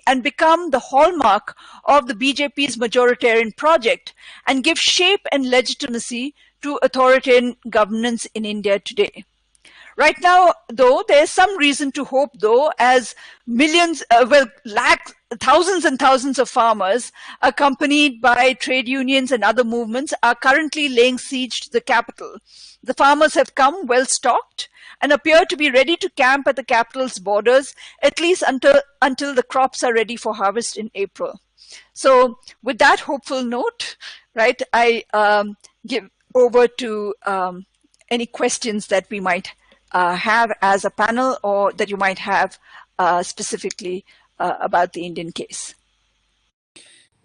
and become the hallmark of the BJP's majoritarian project and give shape and legitimacy to authoritarian governance in India today. Right now, though, there's some reason to hope, though, as thousands and thousands of farmers, accompanied by trade unions and other movements, are currently laying siege to the capital. The farmers have come well stocked and appear to be ready to camp at the capital's borders, at least until the crops are ready for harvest in April. So with that hopeful note, right, I give over to any questions that we might have as a panel, or that you might have specifically about the Indian case.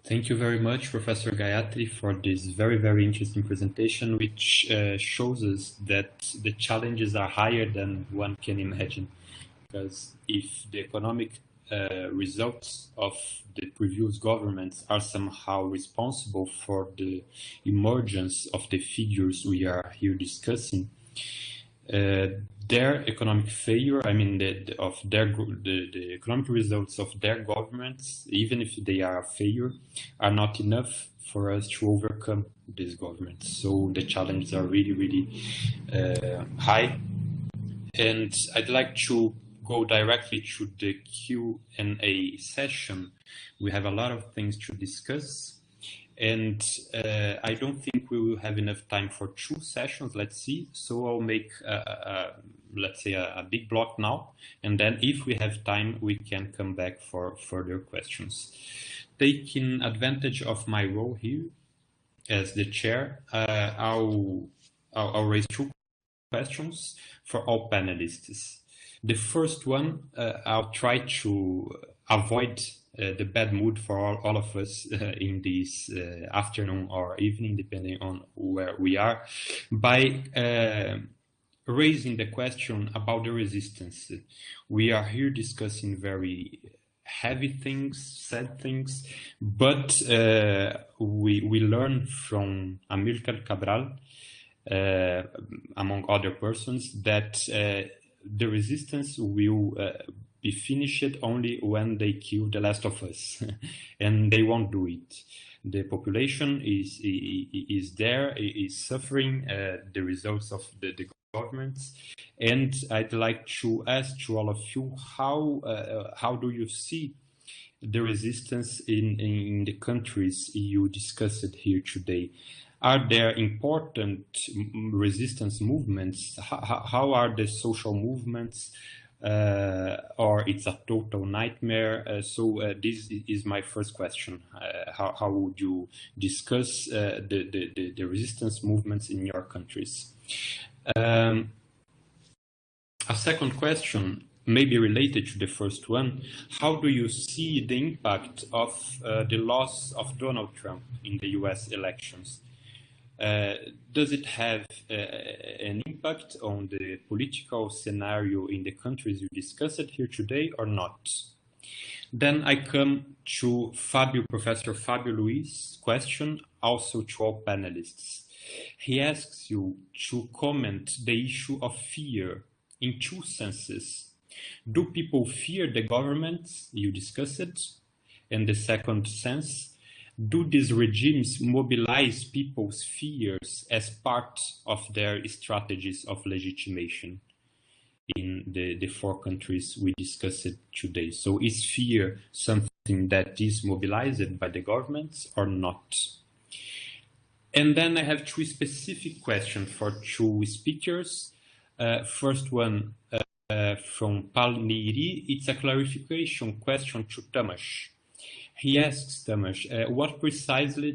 Thank you very much, Professor Gayatri, for this very, very interesting presentation, which shows us that the challenges are higher than one can imagine. Because if the economic results of the previous governments are somehow responsible for the emergence of the figures we are here discussing, their economic failure, I mean, the economic results of their governments, even if they are a failure, are not enough for us to overcome these governments. So the challenges are really, really high. And I'd like to go directly to the Q&A session. We have a lot of things to discuss. And I don't think we will have enough time for 2 sessions. Let's see. So I'll make, let's say, a big block now. And then if we have time, we can come back for further questions. Taking advantage of my role here as the chair, I'll raise 2 questions for all panelists. The first one, I'll try to avoid the bad mood for all of us in this afternoon or evening, depending on where we are, by raising the question about the resistance. We are here discussing very heavy things, sad things, but we learn from Amílcar Cabral, among other persons, that the resistance will be finished only when they kill the last of us, and they won't do it. The population is there, is suffering the results of the governments, and I'd like to ask to all of you, how do you see the resistance in the countries you discussed here today? Are there important resistance movements? How are the social movements? Or it's a total nightmare? So this is my first question. How would you discuss the resistance movements in your countries? A second question, maybe related to the first one, how do you see the impact of the loss of Donald Trump in the US elections? Does it have an impact on the political scenario in the countries you discussed here today or not? Then I come to Professor Fabio Luis' question, also to all panelists. He asks you to comment the issue of fear in 2 senses. Do people fear the government? You discussed it. And the second sense, do these regimes mobilize people's fears as part of their strategies of legitimation in the 4 countries we discussed today? So is fear something that is mobilized by the governments or not? And then I have 2 specific questions for 2 speakers. First one from Palmiri. It's a clarification question to Tamas. He asks Tamas, what precisely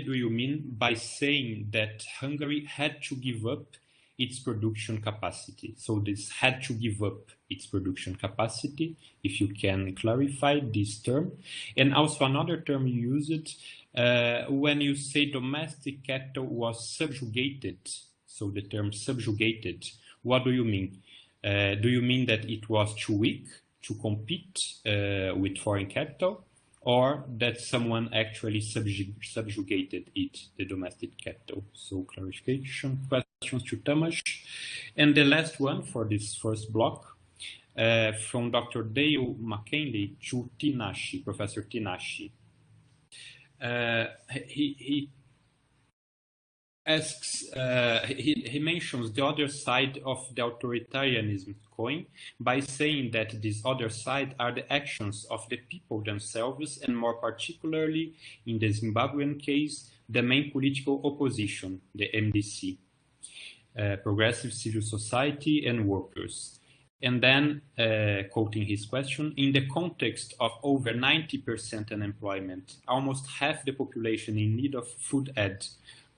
do you mean by saying that Hungary had to give up its production capacity? So this had to give up its production capacity, if you can clarify this term. And also another term you used when you say domestic capital was subjugated. So the term subjugated, what do you mean? Do you mean that it was too weak to compete with foreign capital, or that someone actually subjugated it, the domestic capital? So clarification questions to Tamas. And the last one for this first block, from Dr. Dale McKinley to Tinashe, Professor Tinashe. He asks, he mentions the other side of the authoritarianism coin by saying that this other side are the actions of the people themselves, and more particularly in the Zimbabwean case, the main political opposition, the MDC, progressive civil society and workers. And then, quoting his question, in the context of over 90% unemployment, almost half the population in need of food aid,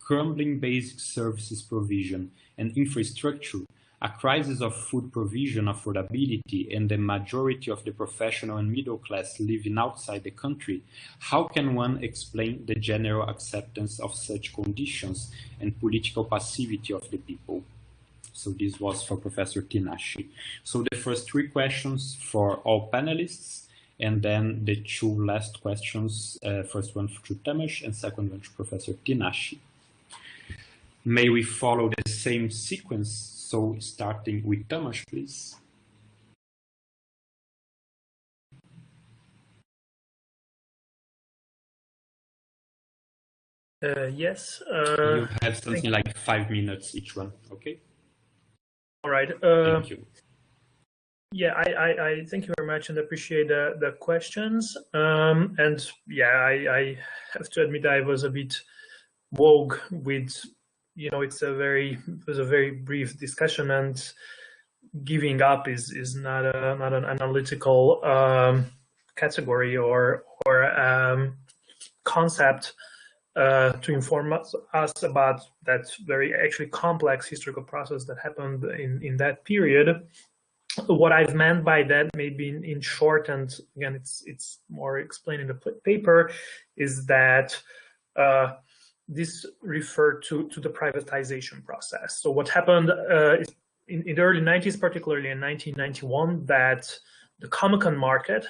crumbling basic services provision and infrastructure, a crisis of food provision affordability, and the majority of the professional and middle class living outside the country, how can one explain the general acceptance of such conditions and political passivity of the people? So this was for Professor Tinashe. So the first three questions for all panelists, and then the two last questions, first one to Tamás and second one to Professor Tinashe. May we follow the same sequence? So starting with Tamás, please. Yes. You have something like 5 minutes each one, okay? All right. Thank you. Yeah, I thank you very much and appreciate the questions. And yeah, I have to admit I was a bit vogue with, you know, it was a very brief discussion, and giving up is not an analytical category or concept to inform us about that very actually complex historical process that happened in that period. What I've meant by that, maybe in short, and again, it's more explained in the paper, is that this referred to the privatization process. So what happened is in the early 90s, particularly in 1991, that the Comecon market,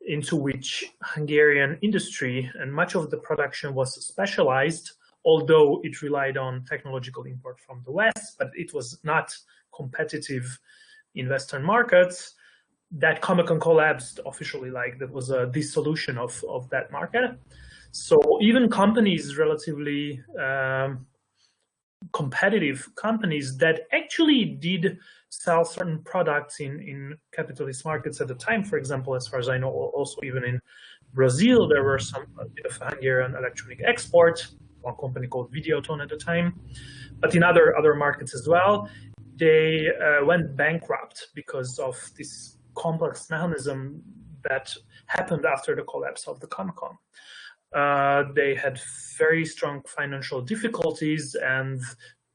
into which Hungarian industry and much of the production was specialized, although it relied on technological import from the West, but it was not competitive in Western markets, that Comecon collapsed officially. Like there was a dissolution of that market. So even companies, relatively competitive companies that actually did sell certain products in capitalist markets at the time, for example, as far as I know, also even in Brazil, there were some bit of Hungarian electronic export, one company called Videoton at the time, but in other markets as well. They went bankrupt because of this complex mechanism that happened after the collapse of the Comecon. They had very strong financial difficulties, and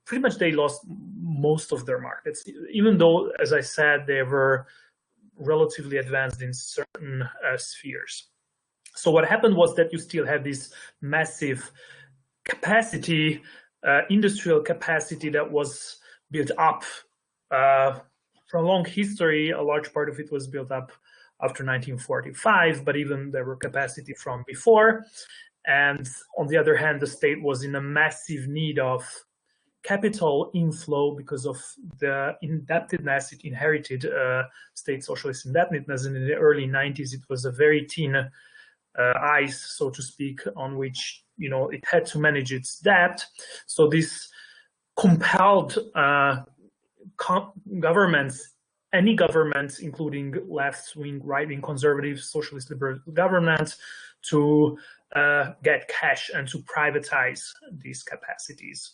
pretty much they lost most of their markets, even though, as I said, they were relatively advanced in certain spheres. So what happened was that you still had this massive capacity, industrial capacity that was built up for a long history. A large part of it was built up after 1945, but even there were capacity from before. And on the other hand, the state was in a massive need of capital inflow because of the indebtedness it inherited, state socialist indebtedness. And in the early 90s, it was a very thin ice, so to speak, on which, you know, it had to manage its debt. So this compelled governments, any governments, including left-wing, right-wing, conservative, socialist, liberal governments, to get cash and to privatize these capacities.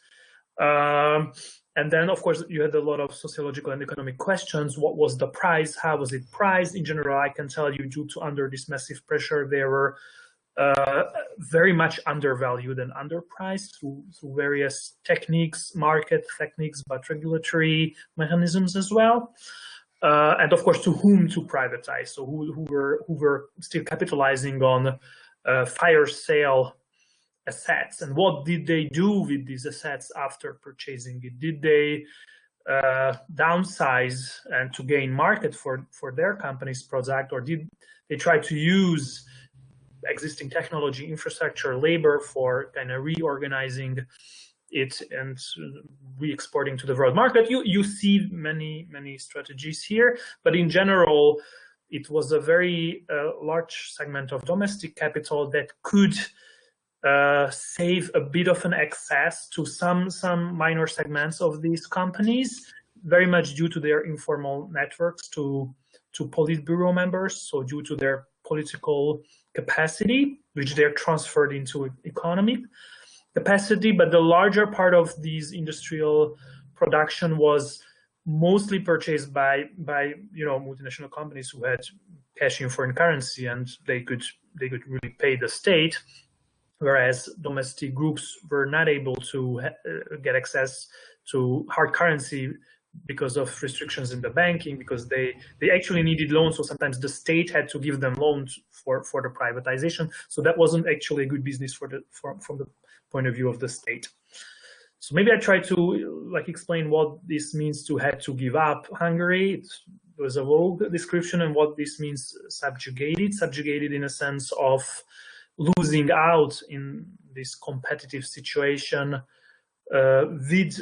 And then, of course, you had a lot of sociological and economic questions. What was the price? How was it priced? In general, I can tell you, due to under this massive pressure, they were very much undervalued and underpriced through various techniques, market techniques, but regulatory mechanisms as well. And of course, to whom to privatize? So who were still capitalizing on fire sale assets, and what did they do with these assets after purchasing it? Did they downsize and to gain market for their company's product, or did they try to use existing technology, infrastructure, labor for kind of reorganizing it and re-exporting to the world market? You see many strategies here, but in general, it was a very large segment of domestic capital that could save a bit of an access to some minor segments of these companies, very much due to their informal networks to Politburo members, so due to their political capacity, which they're transferred into economic capacity. But the larger part of these industrial production was mostly purchased by multinational companies who had cash in foreign currency, and they could really pay the state. whereas domestic groups were not able to get access to hard currency because of restrictions in the banking, because they actually needed loans, so sometimes the state had to give them loans for the privatization. So that wasn't actually a good business from the point of view of the state. So maybe I try to explain what this means to have to give up Hungary. It was a vague description, and what this means subjugated in a sense of losing out in this competitive situation with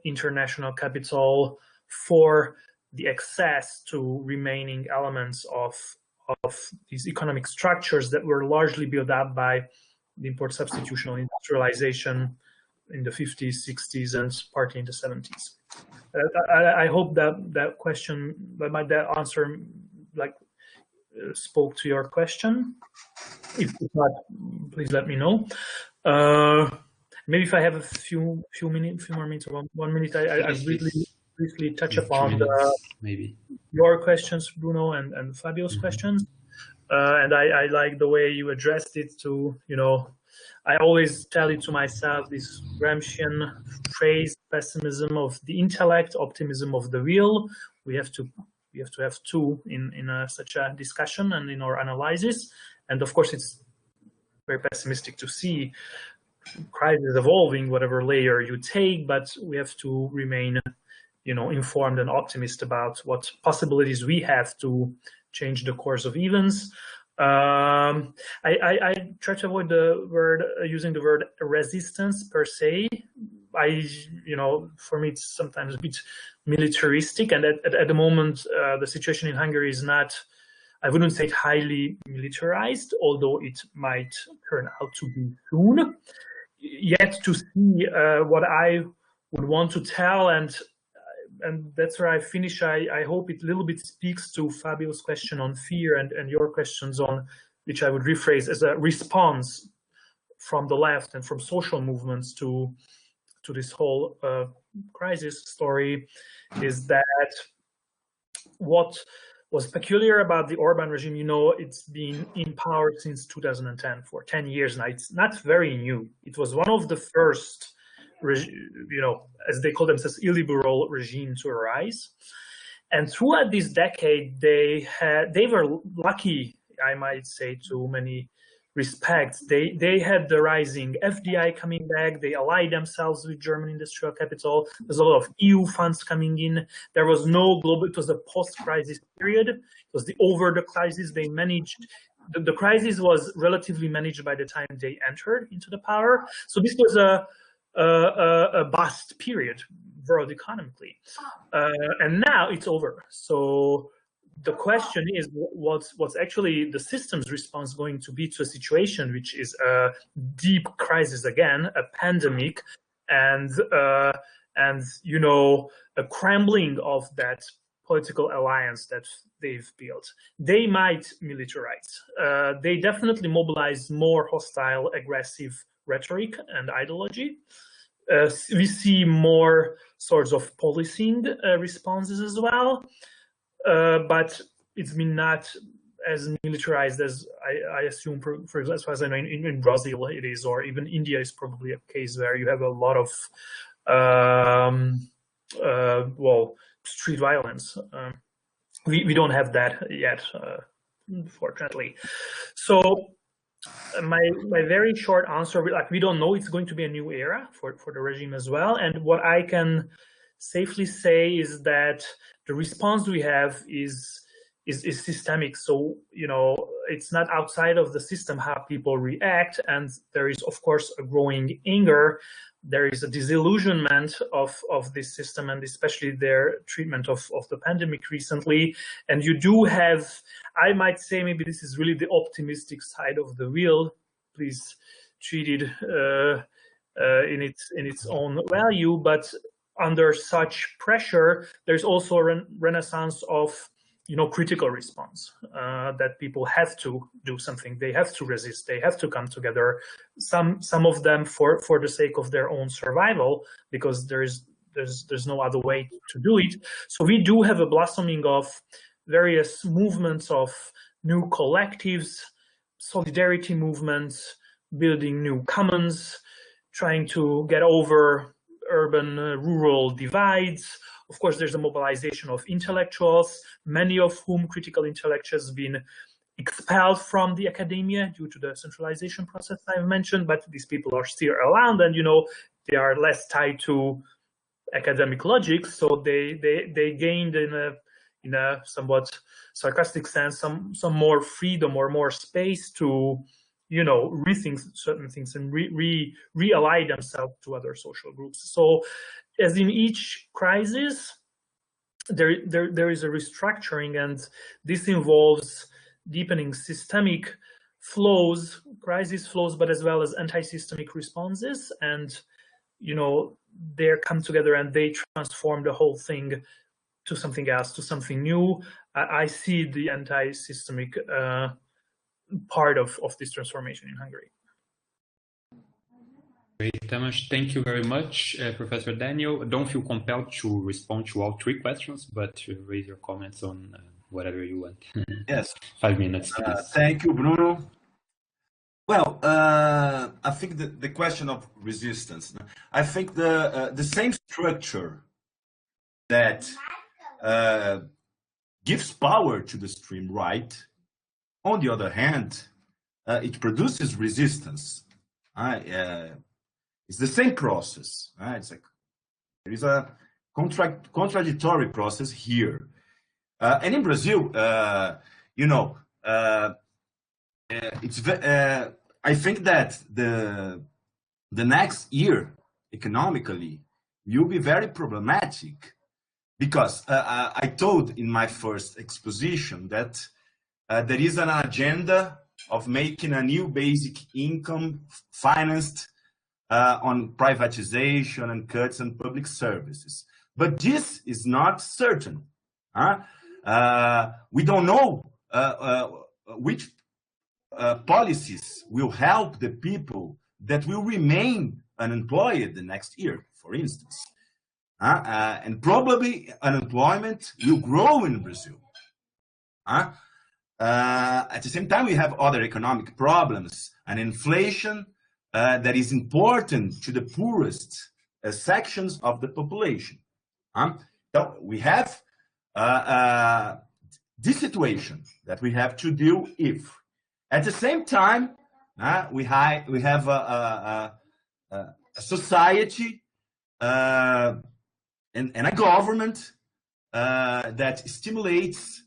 international capital for the access to remaining elements of these economic structures that were largely built up by the import substitutional industrialization in the 50s, 60s, and partly in the 70s. I hope that question, that answer, spoke to your question. If not, please let me know. Maybe if I have a few more minutes, or 1 minute, I really briefly touch upon your questions, Bruno, and Fabio's questions. And I like the way you addressed it to, I always tell it to myself, this Gramscian phrase, pessimism of the intellect, optimism of the will. We have to have two in such a discussion and in our analysis. And of course, it's very pessimistic to see crisis evolving, whatever layer you take, but we have to remain, informed and optimistic about what possibilities we have to change the course of events. I try to avoid using the word resistance per se. For me, it's sometimes a bit militaristic, and at the moment, the situation in Hungary is not, I wouldn't say highly militarized, although it might turn out to be soon. Yet to see what I would want to tell, and that's where I finish. I hope it a little bit speaks to Fabio's question on fear and your questions on, which I would rephrase as a response from the left and from social movements to this whole crisis story, is that what was peculiar about the Orban regime, it's been in power since 2010, for 10 years now. It's not very new. It was one of the first, as they call themselves, illiberal regime to arise. And throughout this decade, they were lucky, I might say, to many respects. They had the rising FDI coming back. They allied themselves with German industrial capital. There's a lot of EU funds coming in. There was no global, it was a post-crisis period. It was over the crisis. They managed, the crisis was relatively managed by the time they entered into the power. So this was a bust period, world economically. And now it's over. So the question is, what's actually the system's response going to be to a situation which is a deep crisis again, a pandemic, and a crumbling of that political alliance that they've built. They might militarize. They definitely mobilize more hostile, aggressive rhetoric and ideology. We see more sorts of policing responses as well. But it's been not as militarized as I assume, for as far as I know, in Brazil it is, or even India is probably a case where you have a lot of street violence. We don't have that yet, fortunately. So my very short answer, we don't know. It's going to be a new era for the regime as well. And what I can safely say is that the response we have is systemic. So, it's not outside of the system how people react. And there is, of course, a growing anger. There is a disillusionment of this system, and especially their treatment of the pandemic recently. And you do have, I might say, maybe this is really the optimistic side of the wheel. Please treat it in its own value. But under such pressure, there's also a renaissance of, critical response, that people have to do something. They have to resist. They have to come together. Some of them for the sake of their own survival, because there's no other way to do it. So we do have a blossoming of various movements of new collectives, solidarity movements, building new commons, trying to get over urban rural divides. Of course, there's a mobilization of intellectuals, many of whom critical intellectuals have been expelled from the academia due to the centralization process I've mentioned, but these people are still around, and they are less tied to academic logic, so they gained in a somewhat sarcastic sense some more freedom or more space to rethink certain things and realign themselves to other social groups. So as in each crisis, there is a restructuring, and this involves deepening systemic flows, crisis flows, but as well as anti-systemic responses, and they come together and they transform the whole thing to something else, to something new. I see the anti-systemic part of this transformation in Hungary. Great, Tamás. Thank you very much, Professor Daniel. Don't feel compelled to respond to all 3 questions, but raise your comments on whatever you want. Yes. 5 minutes, please. Thank you, Bruno. Well, I think the question of resistance, I think the same structure that gives power to the extreme right, on the other hand, it produces resistance. It's the same process. It's like there is a contradictory process here. And in Brazil, I think that the next year economically will be very problematic, because I told in my first exposition that there is an agenda of making a new basic income financed on privatization and cuts in public services. But this is not certain. We don't know which policies will help the people that will remain unemployed the next year, for instance. And probably unemployment will grow in Brazil. At the same time, we have other economic problems and inflation that is important to the poorest sections of the population. So we have this situation that we have to deal with. At the same time, we have a society and a government that stimulates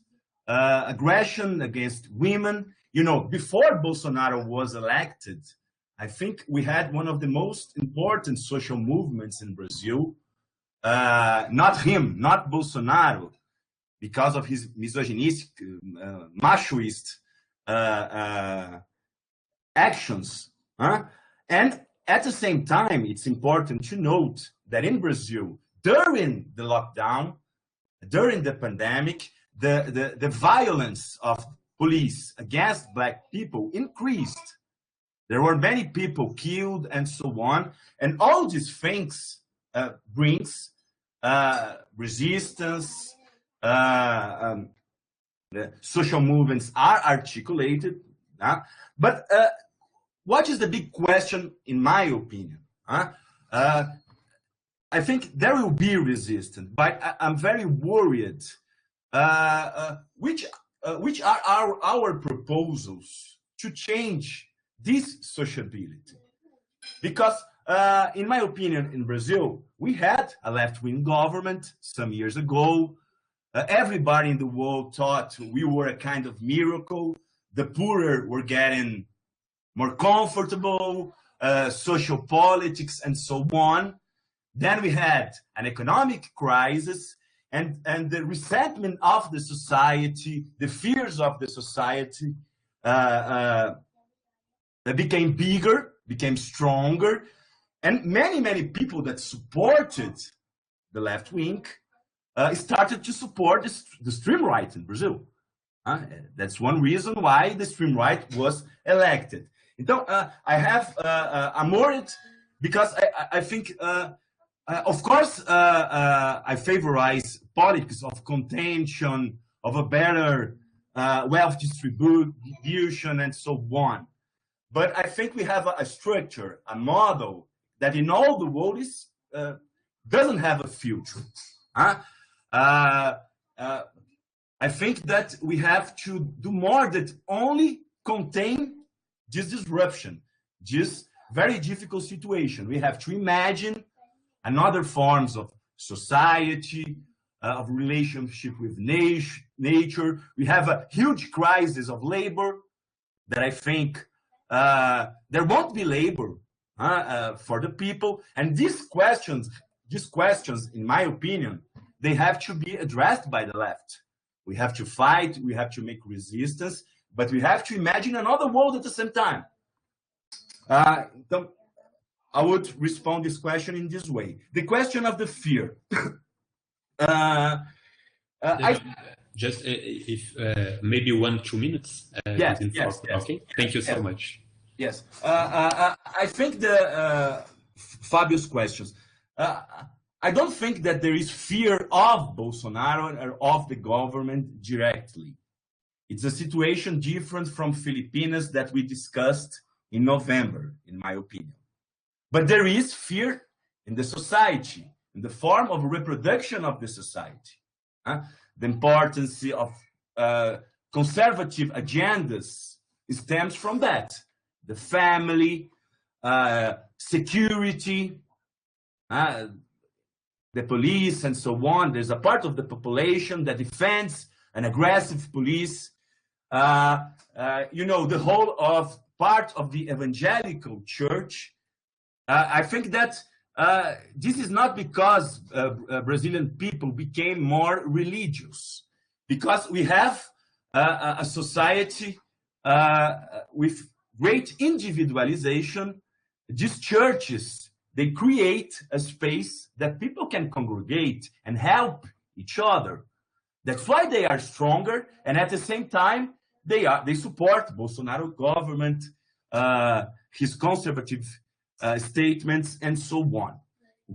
aggression against women. Before Bolsonaro was elected, I think we had one of the most important social movements in Brazil. Not him, not Bolsonaro, because of his misogynistic, machoist actions. And at the same time, it's important to note that in Brazil, during the lockdown, during the pandemic, the violence of police against Black people increased. There were many people killed and so on. And all these things brings resistance. The social movements are articulated. But what is the big question, in my opinion? I think there will be resistance, but I'm very worried. Which are our proposals to change this sociability? Because in my opinion, in Brazil, we had a left-wing government some years ago. Everybody in the world thought we were a kind of miracle. The poorer were getting more comfortable, social politics, and so on. Then we had an economic crisis, and the resentment of the society, the fears of the society became bigger, became stronger, and many people that supported the left wing started to support the extreme right in Brazil. That's one reason why the extreme right was elected. Então, I'm worried because I think, of course, I favorize politics of contention, of a better wealth distribution, and so on. But I think we have a structure, a model that in all the world is doesn't have a future. I think that we have to do more than only contain this disruption, this very difficult situation. We have to imagine another forms of society, of relationship with nature. We have a huge crisis of labor that I think there won't be labor for the people. And these questions, in my opinion, they have to be addressed by the left. We have to fight, we have to make resistance, but we have to imagine another world at the same time. I would respond this question in this way. The question of the fear. Just if maybe 1-2 minutes. Yes. Okay, thank you so much. Yes, I think the Fabio's questions. I don't think that there is fear of Bolsonaro or of the government directly. It's a situation different from Philippines that we discussed in November, in my opinion. But there is fear in the society, in the form of reproduction of the society. The importance of conservative agendas stems from that. The family, security, the police, and so on. There's a part of the population that defends an aggressive police. The whole of part of the evangelical church. I think that this is not because Brazilian people became more religious, because we have a society with great individualization. These churches, they create a space that people can congregate and help each other. That's why they are stronger, and at the same time, they support Bolsonaro government, his conservative statements, and so on.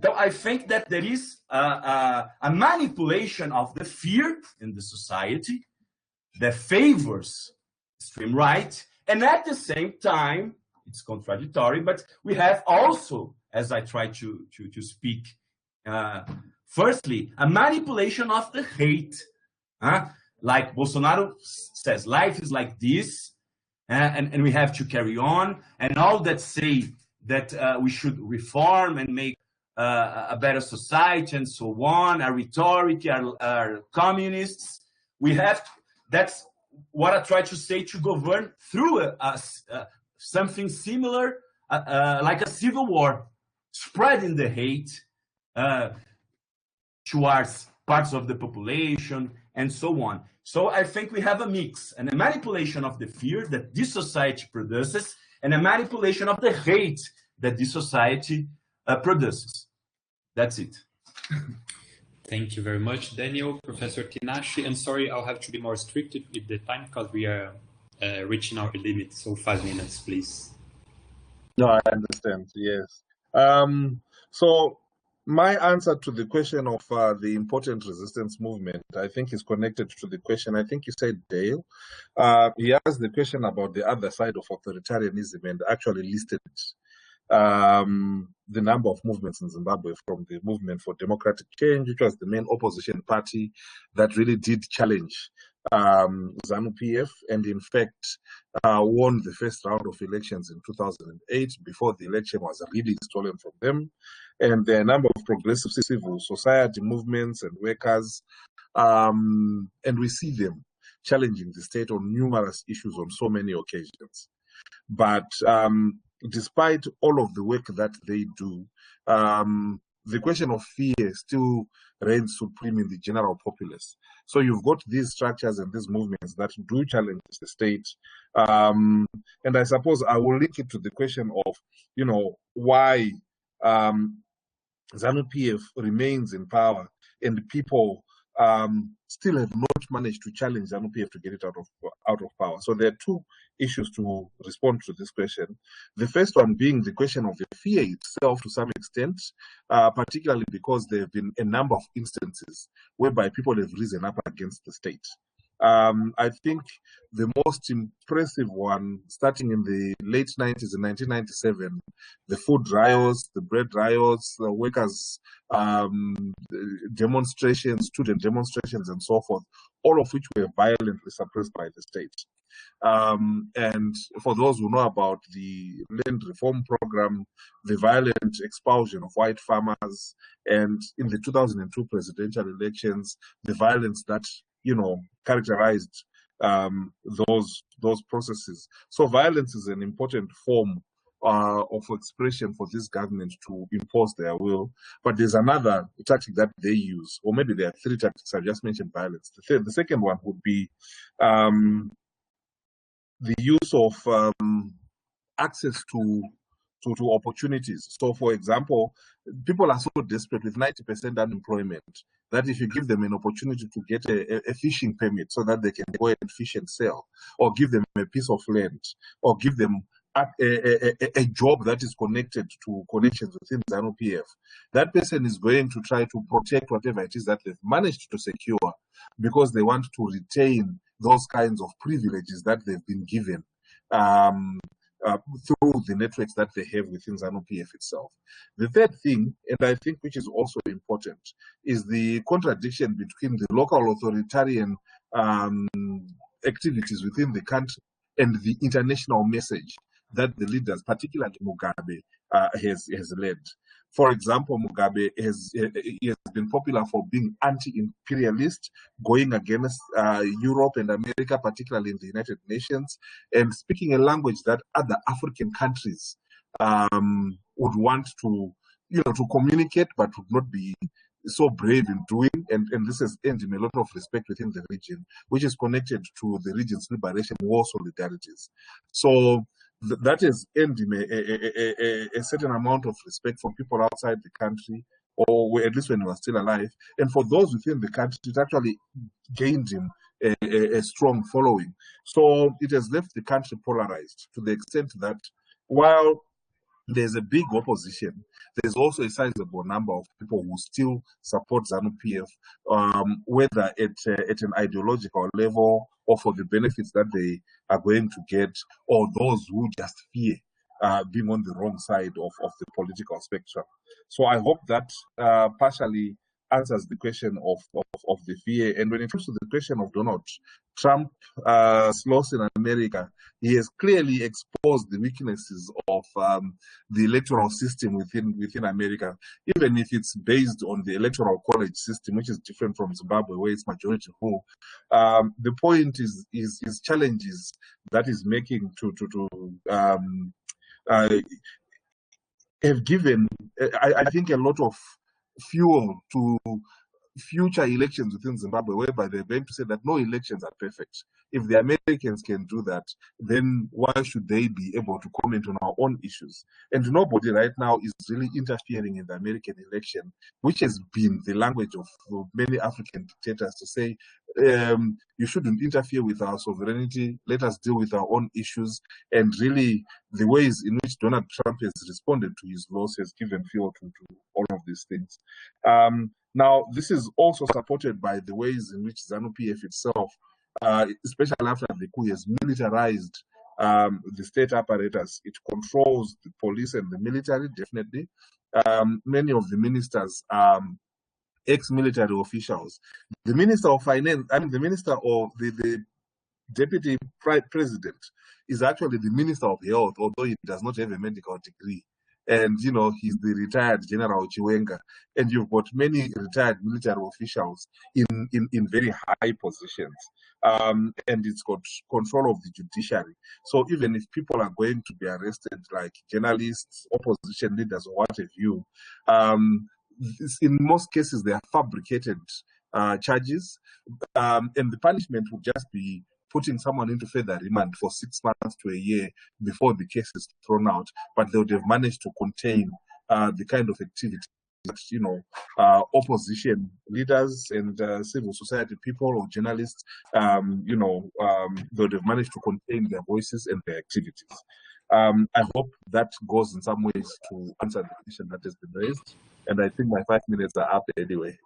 So I think that there is a manipulation of the fear in the society that favors extreme right, and at the same time, it's contradictory, but we have also, as I try to speak, firstly, a manipulation of the hate. Like Bolsonaro says, life is like this, and we have to carry on, and all that say that we should reform and make a better society and so on, our rhetoric, our communists. We have to, that's what I try to say, to govern through something similar, like a civil war, spreading the hate towards parts of the population and so on. So I think we have a mix, and a manipulation of the fear that this society produces, and a manipulation of the hate that this society produces. That's it. Thank you very much, Daniel. Professor Tinashe, and sorry, I'll have to be more strict with the time because we are reaching our limit, so 5 minutes, please. No, I understand, yes. So my answer to the question of the important resistance movement, I think, is connected to the question, I think you said, Dale. He asked the question about the other side of authoritarianism and actually listed the number of movements in Zimbabwe, from the Movement for Democratic Change, which was the main opposition party that really did challenge ZANU-PF, and in fact won the first round of elections in 2008 before the election was really stolen from them. And there are a number of progressive civil society movements and workers, and we see them challenging the state on numerous issues on so many occasions. But despite all of the work that they do, the question of fear still reigns supreme in the general populace. So you've got these structures and these movements that do challenge the state. And I suppose I will link it to the question of, why ZANU-PF remains in power and people still have not managed to challenge ZANU-PF to get it out of power. So there are two issues to respond to this question. The first one being the question of the fear itself to some extent, particularly because there have been a number of instances whereby people have risen up against the state. I think the most impressive one, starting in the late 90s, in 1997, the food riots, the bread riots, the workers' demonstrations, student demonstrations, and so forth, all of which were violently suppressed by the state. And for those who know about the land reform program, the violent expulsion of white farmers, and in the 2002 presidential elections, the violence that, you know, characterized those processes. So violence is an important form of expression for this government to impose their will. But there's another tactic that they use, or maybe there are three tactics. I just mentioned violence. The second one would be the use of access to opportunities. So, for example, people are so desperate with 90% unemployment that if you give them an opportunity to get a fishing permit so that they can go and fish and sell, or give them a piece of land, or give them a job that is connected to connections within ZANU-PF, that person is going to try to protect whatever it is that they've managed to secure, because they want to retain those kinds of privileges that they've been given through the networks that they have within ZANU-PF itself. The third thing, and I think which is also important, is the contradiction between the local authoritarian activities within the country and the international message that the leaders, particularly Mugabe, has led. For example, Mugabe has been popular for being anti-imperialist, going against Europe and America, particularly in the United Nations, and speaking a language that other African countries would want to, to communicate, but would not be so brave in doing. And this has earned him a lot of respect within the region, which is connected to the region's liberation war solidarities. So that has earned him a certain amount of respect from people outside the country, or at least when he was still alive. And for those within the country, it actually gained him a strong following. So it has left the country polarized to the extent that while there's a big opposition, there's also a sizable number of people who still support ZANU-PF, whether at an ideological level or for the benefits that they are going to get, or those who just fear being on the wrong side of the political spectrum. So I hope that partially answers the question of the fear. And when it comes to the question of Donald Trump sloth in America, he has clearly exposed the weaknesses of the electoral system within America, even if it's based on the electoral college system, which is different from Zimbabwe, where it's majority rule. The point is challenges that is making have given, I think, a lot of fuel to future elections within Zimbabwe, whereby they're going to say that no elections are perfect. If the Americans can do that, then why should they be able to comment on our own issues? And nobody right now is really interfering in the American election, which has been the language of many African dictators to say, you shouldn't interfere with our sovereignty, let us deal with our own issues. And really, the ways in which Donald Trump has responded to his loss has given fuel to all of these things. Now, this is also supported by the ways in which ZANU-PF itself, especially after the coup, has militarized the state apparatus. It controls the police and the military, definitely. Many of the ministers are ex-military officials. The Minister of Finance, the Minister of the Deputy President is actually the Minister of Health, although he does not have a medical degree. And, he's the retired General Chiwenga. And you've got many retired military officials in very high positions. And it's got control of the judiciary. So even if people are going to be arrested, like journalists, opposition leaders, or what have you, in most cases, they are fabricated charges. And the punishment would just be putting someone into further remand for 6 months to a year before the case is thrown out, but they would have managed to contain the kind of activity that, opposition leaders and civil society people or journalists, they would have managed to contain their voices and their activities. I hope that goes in some ways to answer the question that has been raised, and I think my 5 minutes are up anyway.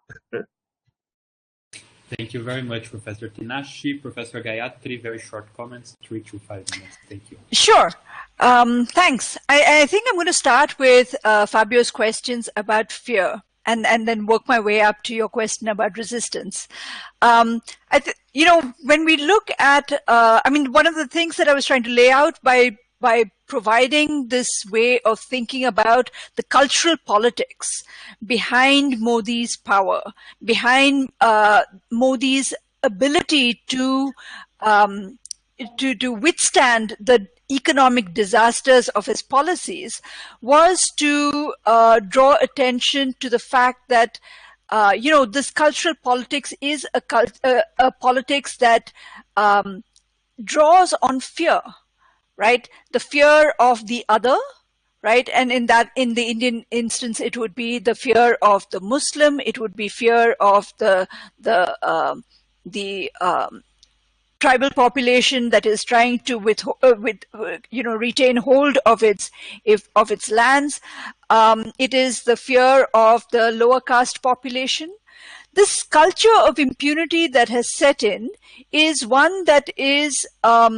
Thank you very much, Professor Tinashi. Professor Gayatri, very short comments, 3 to 5 minutes. Thank you. Sure. Thanks. I think I'm going to start with Fabio's questions about fear and then work my way up to your question about resistance. You know, when we look at, I mean, one of the things that I was trying to lay out by providing this way of thinking about the cultural politics behind Modi's power, behind Modi's ability to withstand the economic disasters of his policies, was to draw attention to the fact that you know, this cultural politics is a politics that draws on fear, right? The fear of the other, right? And in the Indian instance, it would be the fear of the Muslim. It would be fear of the tribal population that is trying to retain hold of its lands. It is the fear of the lower caste population. This culture of impunity that has set in is one that is, I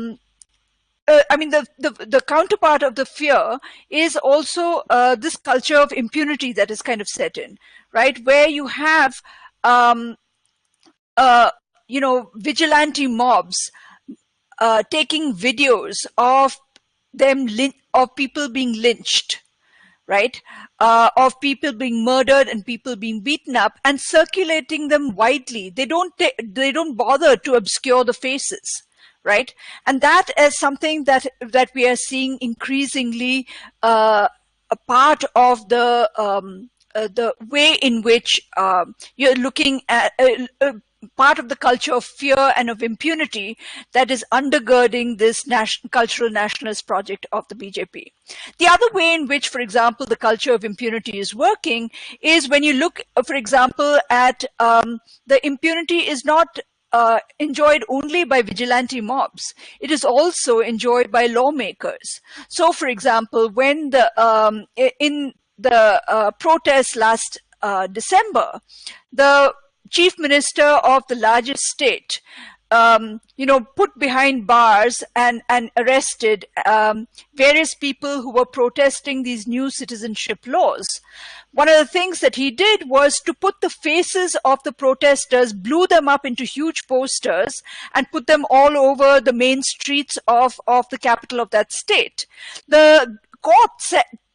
mean, the counterpart of the fear is also this culture of impunity that is kind of set in, right? Where you have, you know, vigilante mobs taking videos of of people being lynched, right? Of people being murdered and people being beaten up, and circulating them widely. They don't bother to obscure the faces, right? And that is something that we are seeing increasingly a part of the way in which you're looking at part of the culture of fear and of impunity that is undergirding this cultural nationalist project of the BJP. The other way in which, for example, the culture of impunity is working is when you look, for example, at the impunity is not enjoyed only by vigilante mobs. It is also enjoyed by lawmakers. So, for example, when in the protests last December, the chief minister of the largest state, you know, put behind bars and arrested various people who were protesting these new citizenship laws. One of the things that he did was to put the faces of the protesters, blew them up into huge posters, and put them all over the main streets of the capital of that state. The court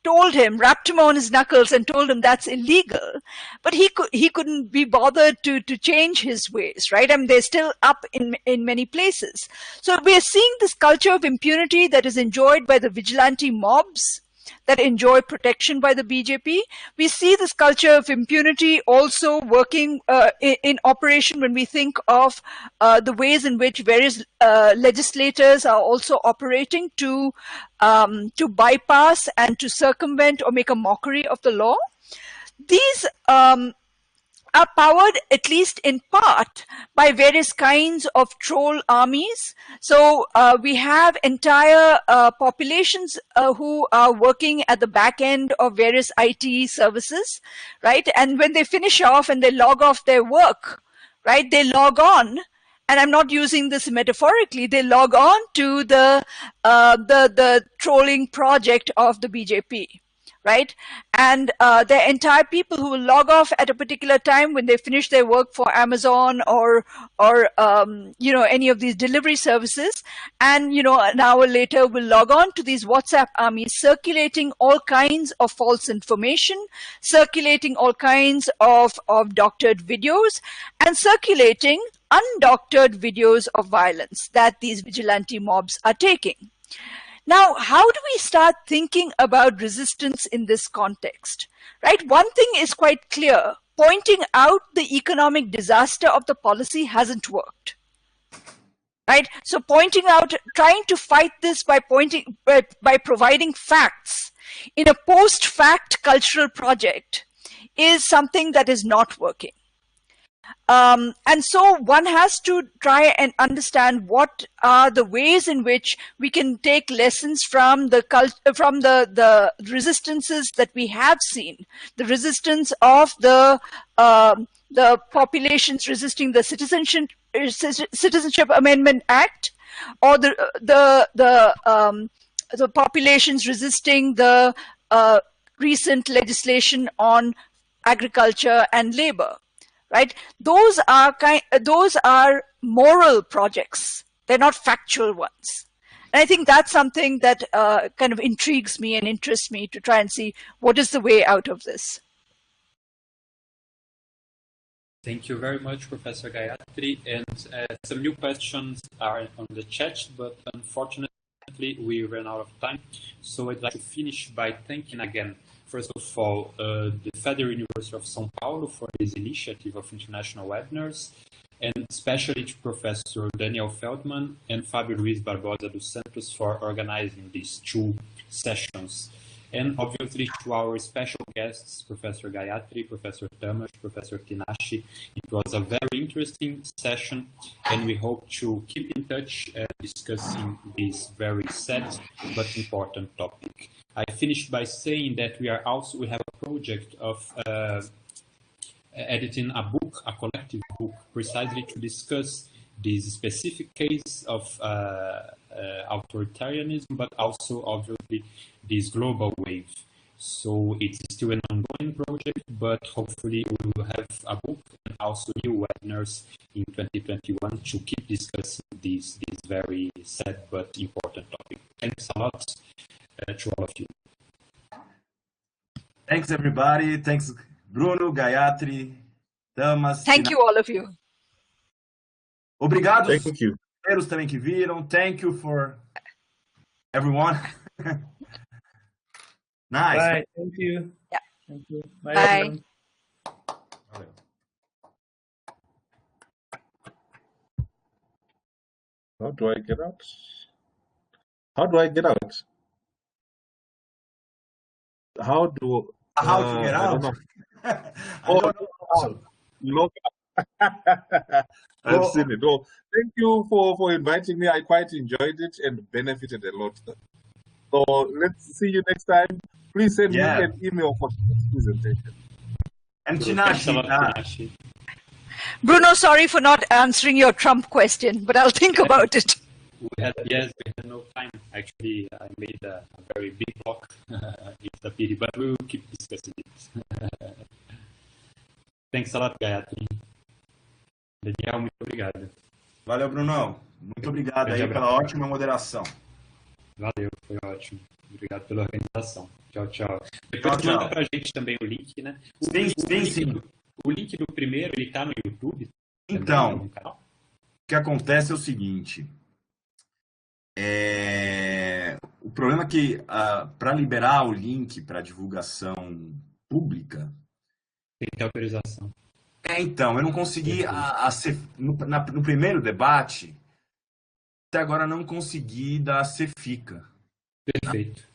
told him, rapped him on his knuckles and told him that's illegal, but he couldn't be bothered to change his ways, right? I mean, they're still up in many places. So we're seeing this culture of impunity that is enjoyed by the vigilante mobs that enjoy protection by the BJP. We see this culture of impunity also working in operation when we think of the ways in which various legislators are also operating to bypass and to circumvent or make a mockery of the law. These are powered, at least in part, by various kinds of troll armies. So we have entire populations who are working at the back end of various IT services, right? And when they finish off and they log off their work, right, they log on. And I'm not using this metaphorically. They log on to the trolling project of the BJP. Right? And there are entire people who will log off at a particular time when they finish their work for Amazon or you know, any of these delivery services, and you know, an hour later will log on to these WhatsApp armies circulating all kinds of false information, circulating all kinds of doctored videos, and circulating undoctored videos of violence that these vigilante mobs are taking. Now, how do we start thinking about resistance in this context? Right? One thing is quite clear. Pointing out the economic disaster of the policy hasn't worked. Right? So pointing out, trying to fight this by providing facts in a post-fact cultural project is something that is not working. And so one has to try and understand what are the ways in which we can take lessons from the resistances that we have seen, the resistance of the populations resisting the Citizenship Amendment Act, or the populations resisting the recent legislation on agriculture and labor. Right? Those are moral projects. They're not factual ones. And I think that's something that kind of intrigues me and interests me to try and see what is the way out of this. Thank you very much, Professor Gayatri. And some new questions are on the chat, but unfortunately we ran out of time. So I'd like to finish by thanking again, first of all, the Federal University of São Paulo for this initiative of international webinars, and especially to Professor Daniel Feldman and Fabio Luiz Barbosa dos Santos for organizing these two sessions. And obviously to our special guests, Professor Gayatri, Professor Tamas, Professor Tinashi. It was a very interesting session, and we hope to keep in touch discussing this very sad but important topic. I finished by saying that we have a project of editing a book, a collective book, precisely to discuss this specific case of authoritarianism, but also obviously this global wave. So it's still an ongoing project, but hopefully we will have a book and also new webinars in 2021 to keep discussing this very sad but important topic. Thanks a lot to all of you. Thanks, everybody. Thanks, Bruno, Gayatri, Tamas. Thank you, all of you. Obrigado. Thank you. Também que viram. Thank you for everyone. Nice. Bye. Thank you. Yeah. Thank you. Bye. Bye. Everyone. How do I get out? How do I get out? How to get I out? don't know. Look. I've seen it. Oh, thank you for inviting me. I quite enjoyed it and benefited a lot. So let's see you next time. Please send me an email for this presentation. And Tinashi. Bruno, sorry for not answering your Trump question, but I'll think about it. We had no time. Actually, I made a very big block. It's a pity, but we will keep discussing it. Thanks a lot, Gayatri. Daniel, muito obrigado. Valeu, Brunão. Muito obrigado aí pela ótima moderação. Valeu, foi ótimo. Obrigado pela organização. Tchau, tchau. Depois manda pra gente também o link, né? Sim. O link do primeiro, ele tá no YouTube? Então, no canal? O que acontece é o seguinte. O problema é que para liberar o link para divulgação pública... Tem que ter autorização. Então, eu não consegui... No primeiro debate, até agora não consegui dar a cefica. Perfeito.